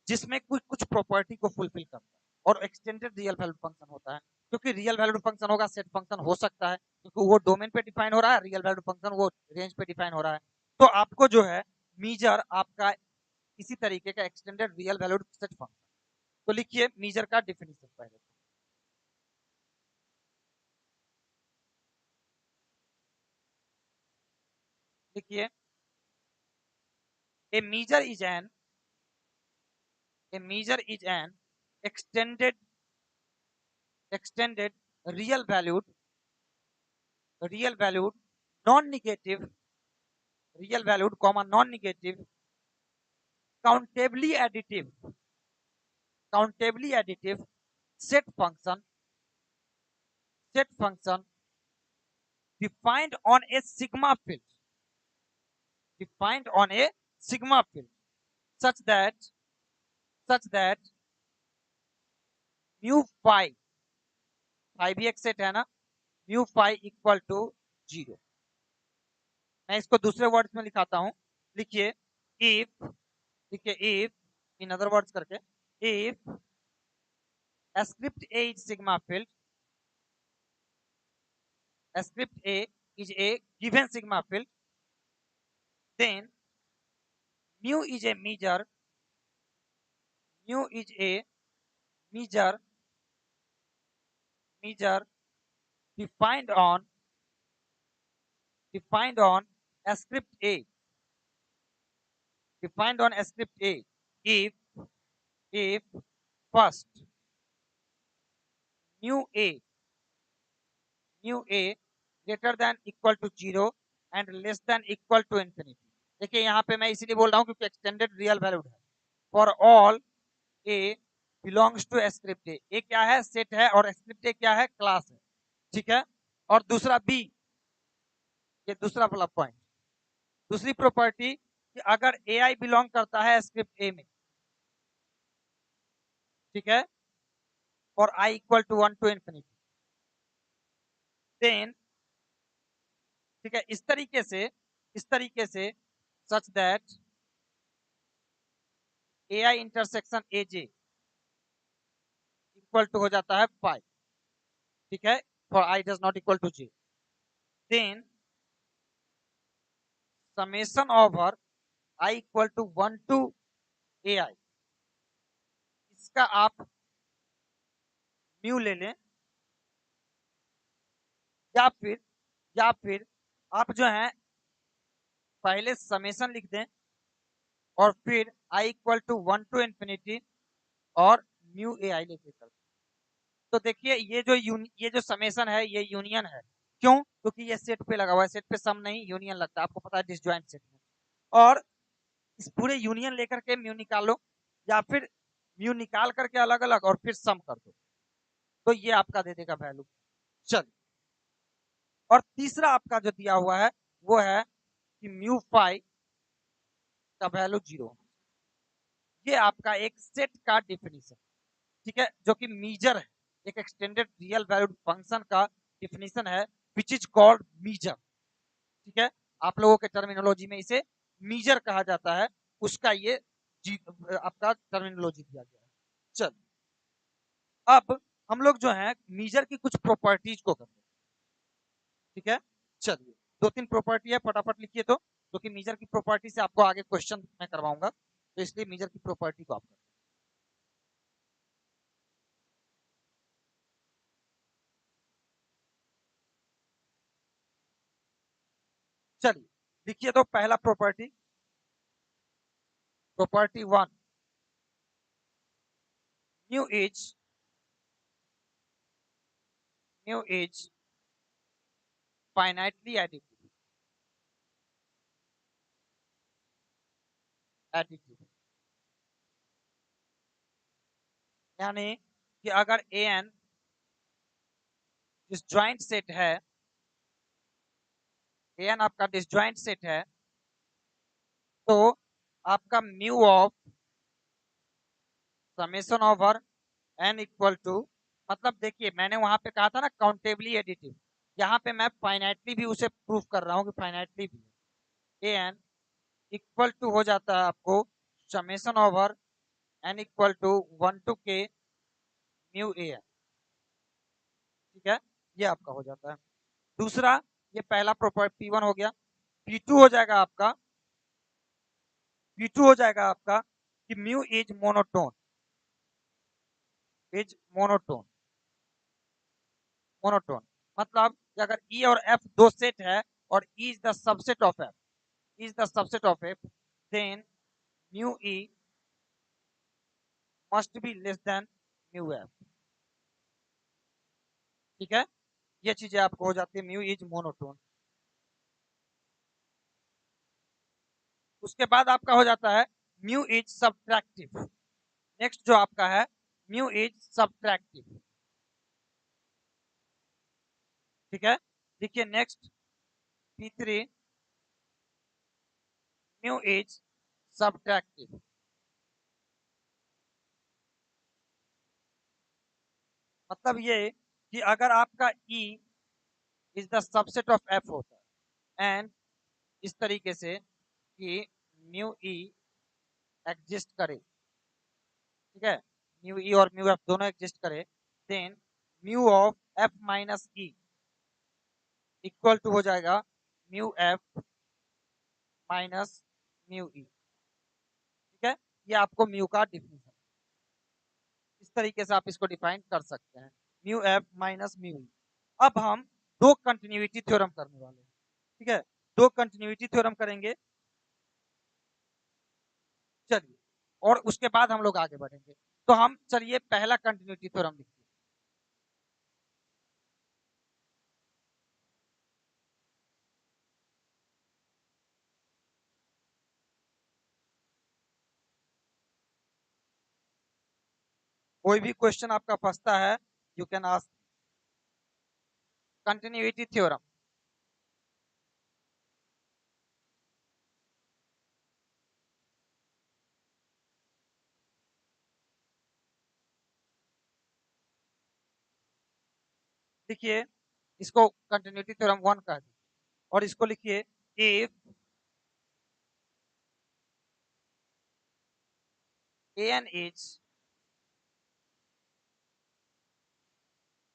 Speaker 1: जिसमें कुछ कुछ प्रॉपर्टी को फुलफिल करता है, और एक्सटेंडेड रियल वैल्यूड फंक्शन होता है, क्योंकि रियल वैल्यूड फंक्शन होगा सेट फंक्शन हो सकता है, क्योंकि वो डोमेन पे डिफाइन हो रहा है, रियल वैल्यूड फंक्शन वो रेंज पे डिफाइन हो रहा है। तो आपको जो है मीजर आपका इसी तरीके का extended real valued set function. तो लिखिए मीजर का डिफिनीशन पहले। लिखिए a measure is an, a measure is an extended extended real valued real valued non negative real valued comma non negative countably additive countably additive set function defined on a sigma field, defined on a sigma field such that such that mu phi, phi भी एक set है ना, mu phi equal to 0। मैं इसको दूसरे words में लिखाता हूं, लिखिए इफ, देखिए इफ इन अदर वर्ड्स करके, if script a is sigma field, script a is a given sigma field, then mu is a measure, mu is a measure measure defined on defined on script a, defined on script a, if first mu a mu a greater than equal to 0 and less than equal to infinity। देखिए यहाँ पे मैं इसीलिए बोल रहा हूँ क्योंकि extended real valued है। For all A belongs to script A क्या है, सेट है, और स्क्रिप्ट ए क्या है, क्लास है, ठीक है। और दूसरा बी, ये दूसरा वाला पॉइंट, दूसरी प्रॉपर्टी कि अगर ए आई बिलोंग करता है स्क्रिप्ट ए में, ठीक है, और I equal to 1 to infinity, then ठीक है, इस तरीके से such that A I intersection A J equal to हो जाता है पाई, ठीक है, for I does not equal to J, then summation over I equal to 1 to A I, इसका आप म्यू ले लें, या फिर आप जो है पहले समेशन लिख दें और फिर आई इक्वल टू 1 टू इन्फिनिटी और म्यू ए आई लेके कर। तो देखिए ये जो समेशन है ये यूनियन है, क्यों, क्योंकि ये सेट पे लगा हुआ है, सेट पे सम नहीं यूनियन लगता है, आपको पता है डिसजॉइंट सेट में। और इस पूरे यूनियन लेकर के म्यू निकालो, या फिर म्यू निकाल करके अलग अलग और फिर सम कर दो, तो ये आपका दे देगा वैल्यू। चलिए, और तीसरा आपका जो दिया हुआ है वो है कि म्यू फाई का वैल्यू 0, ये आपका एक सेट का डिफिनीशन, ठीक है, जो कि मीजर है, एक एक्सटेंडेड रियल वैल्यूड फंक्शन का डिफिनीशन है, विच इज कॉल्ड मीजर, ठीक है, आप लोगों के टर्मिनोलॉजी में इसे मीजर कहा जाता है, उसका ये आपका टर्मिनोलॉजी दिया गया है। चल, अब हम लोग जो है मीजर की कुछ प्रॉपर्टीज को करते हैं, ठीक है। चलिए, दो तीन प्रॉपर्टी है, फटाफट लिखिए तो, जो कि मीजर की प्रॉपर्टी से आपको आगे क्वेश्चन मैं करवाऊंगा, तो इसलिए मीजर की प्रॉपर्टी को आप करते हैं। चलिए लिखिए तो पहला property, property 1, mu as finitely additive, additive यानी कि अगर ए एन डिसजॉइंट सेट है, ए एन आपका डिसजॉइंट सेट है, तो आपका mu of summation over n equal to, मतलब देखिए मैंने वहां पे कहा था ना काउंटेबली एडिटिव, यहाँ पे मैं फाइनाइटली भी उसे प्रूफ कर रहा हूँ कि फाइनाइटली भी ए एन इक्वल टू हो जाता है आपको summation over n equal to 1 to k mu A n. ठीक है, ये आपका हो जाता है। दूसरा, ये पहला प्रॉपर्टी P1 हो गया। P2 हो जाएगा आपका, P2 हो जाएगा आपका कि mu is monotone, is monotone, monotone मतलब कि अगर E और F दो सेट है और E is the subset of F, is the subset of F, then mu E must be less than mu F। ठीक है, ये चीजें आपको हो जाती है म्यू इज मोनोटोन। उसके बाद आपका हो जाता है म्यू इज सब्ट्रैक्टिव। नेक्स्ट जो आपका है म्यू इज सब्ट्रैक्टिव। ठीक है, देखिए next P3 mu is subtractive. मतलब ये कि अगर आपका E is the subset of F होता है एंड इस तरीके से कि म्यू E एग्जिस्ट करे, ठीक है, म्यू ई और म्यू एफ दोनों एग्जिस्ट करे, then mu of F minus E equal to हो जाएगा mu F minus mu E. ठीक है, ये आपको म्यू का डिफरेंस है, इस तरीके से आप इसको डिफाइन कर सकते हैं, म्यू एफ माइनस म्यू ई। अब हम दो कंटिन्यूटी थ्योरम करने वाले हैं। ठीक है, दो कंटिन्यूटी थ्योरम करेंगे, चलिए, और उसके बाद हम लोग आगे बढ़ेंगे। तो हम चलिए पहला कंटिन्यूटी थ्योरम लिखते हैं। कोई भी क्वेश्चन आपका फंसता है you can ask. Continuity theorem, लिखिए इसको कंटिन्यूटी थ्योरम 1 कह दीजिए और इसको लिखिए if an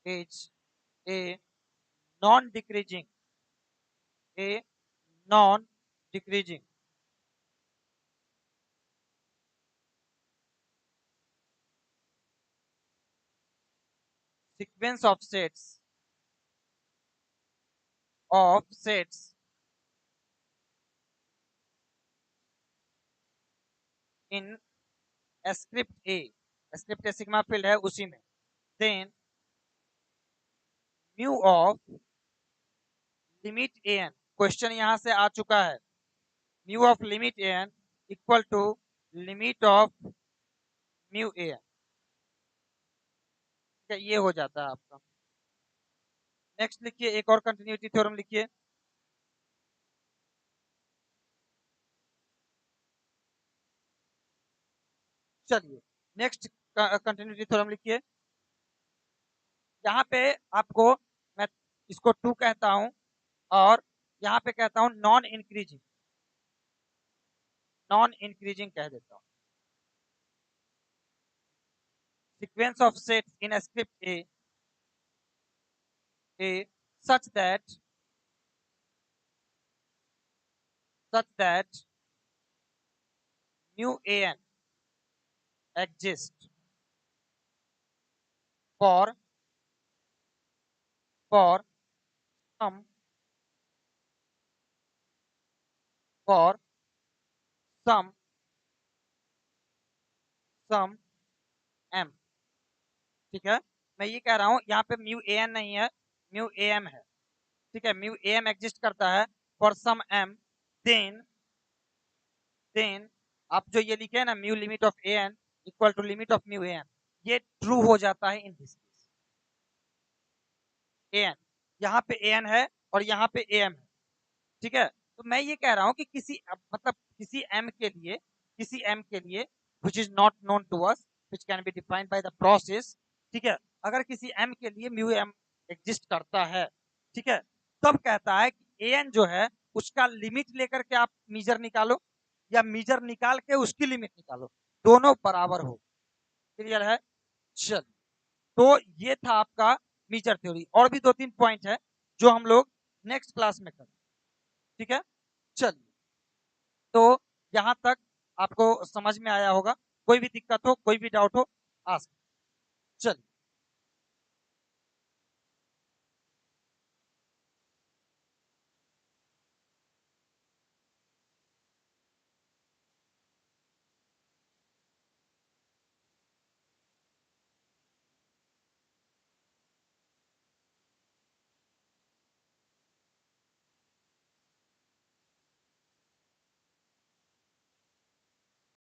Speaker 1: is a non decreasing, a non decreasing sequence of sets in script a, script a सिग्मा फील्ड है उसी में, then mu of limit an, question यहां से आ चुका है, mu of limit an equal to limit of mu an। ये हो जाता है आपका। नेक्स्ट लिखिए एक और कंटिन्यूटी थ्योरम लिखिए, चलिए नेक्स्ट कंटिन्यूटी थ्योरम लिखिए। यहाँ पे आपको मैं इसको 2 कहता हूं और यहाँ पे कहता हूं नॉन इंक्रीजिंग, नॉन इंक्रीजिंग कह देता हूं। Sequence of sets in script A such that such that mu an exists for for some for some some m। ठीक है, मैं ये कह रहा हूं यहाँ पे म्यू ए एन नहीं है, म्यू ए एम है। ठीक है, म्यू ए एम एग्जिस्ट करता है फॉर सम एम, देन आप जो ये लिखे हैं ना mu limit of A n equal to limit of mu A n, ये ट्रू हो जाता है in this case. A n, यहाँ पे ए एन है और यहाँ पे ए एम है। ठीक है, तो मैं ये कह रहा हूँ कि किसी मतलब किसी एम के लिए, किसी एम के लिए which is not known to us, which can be defined by the process, ठीक है। अगर किसी m के लिए म्यू m एग्जिस्ट करता है, ठीक है, तब कहता है कि an जो है उसका लिमिट लेकर के आप मीजर निकालो या मीजर निकाल के उसकी लिमिट निकालो, दोनों बराबर हो। क्लियर है? चल, तो ये था आपका मीजर थ्योरी। और भी 2-3 पॉइंट है जो हम लोग नेक्स्ट क्लास में करें, ठीक है। चलिए, तो यहां तक आपको समझ में आया होगा। कोई भी दिक्कत हो, कोई भी डाउट हो, आस्क। चलिए।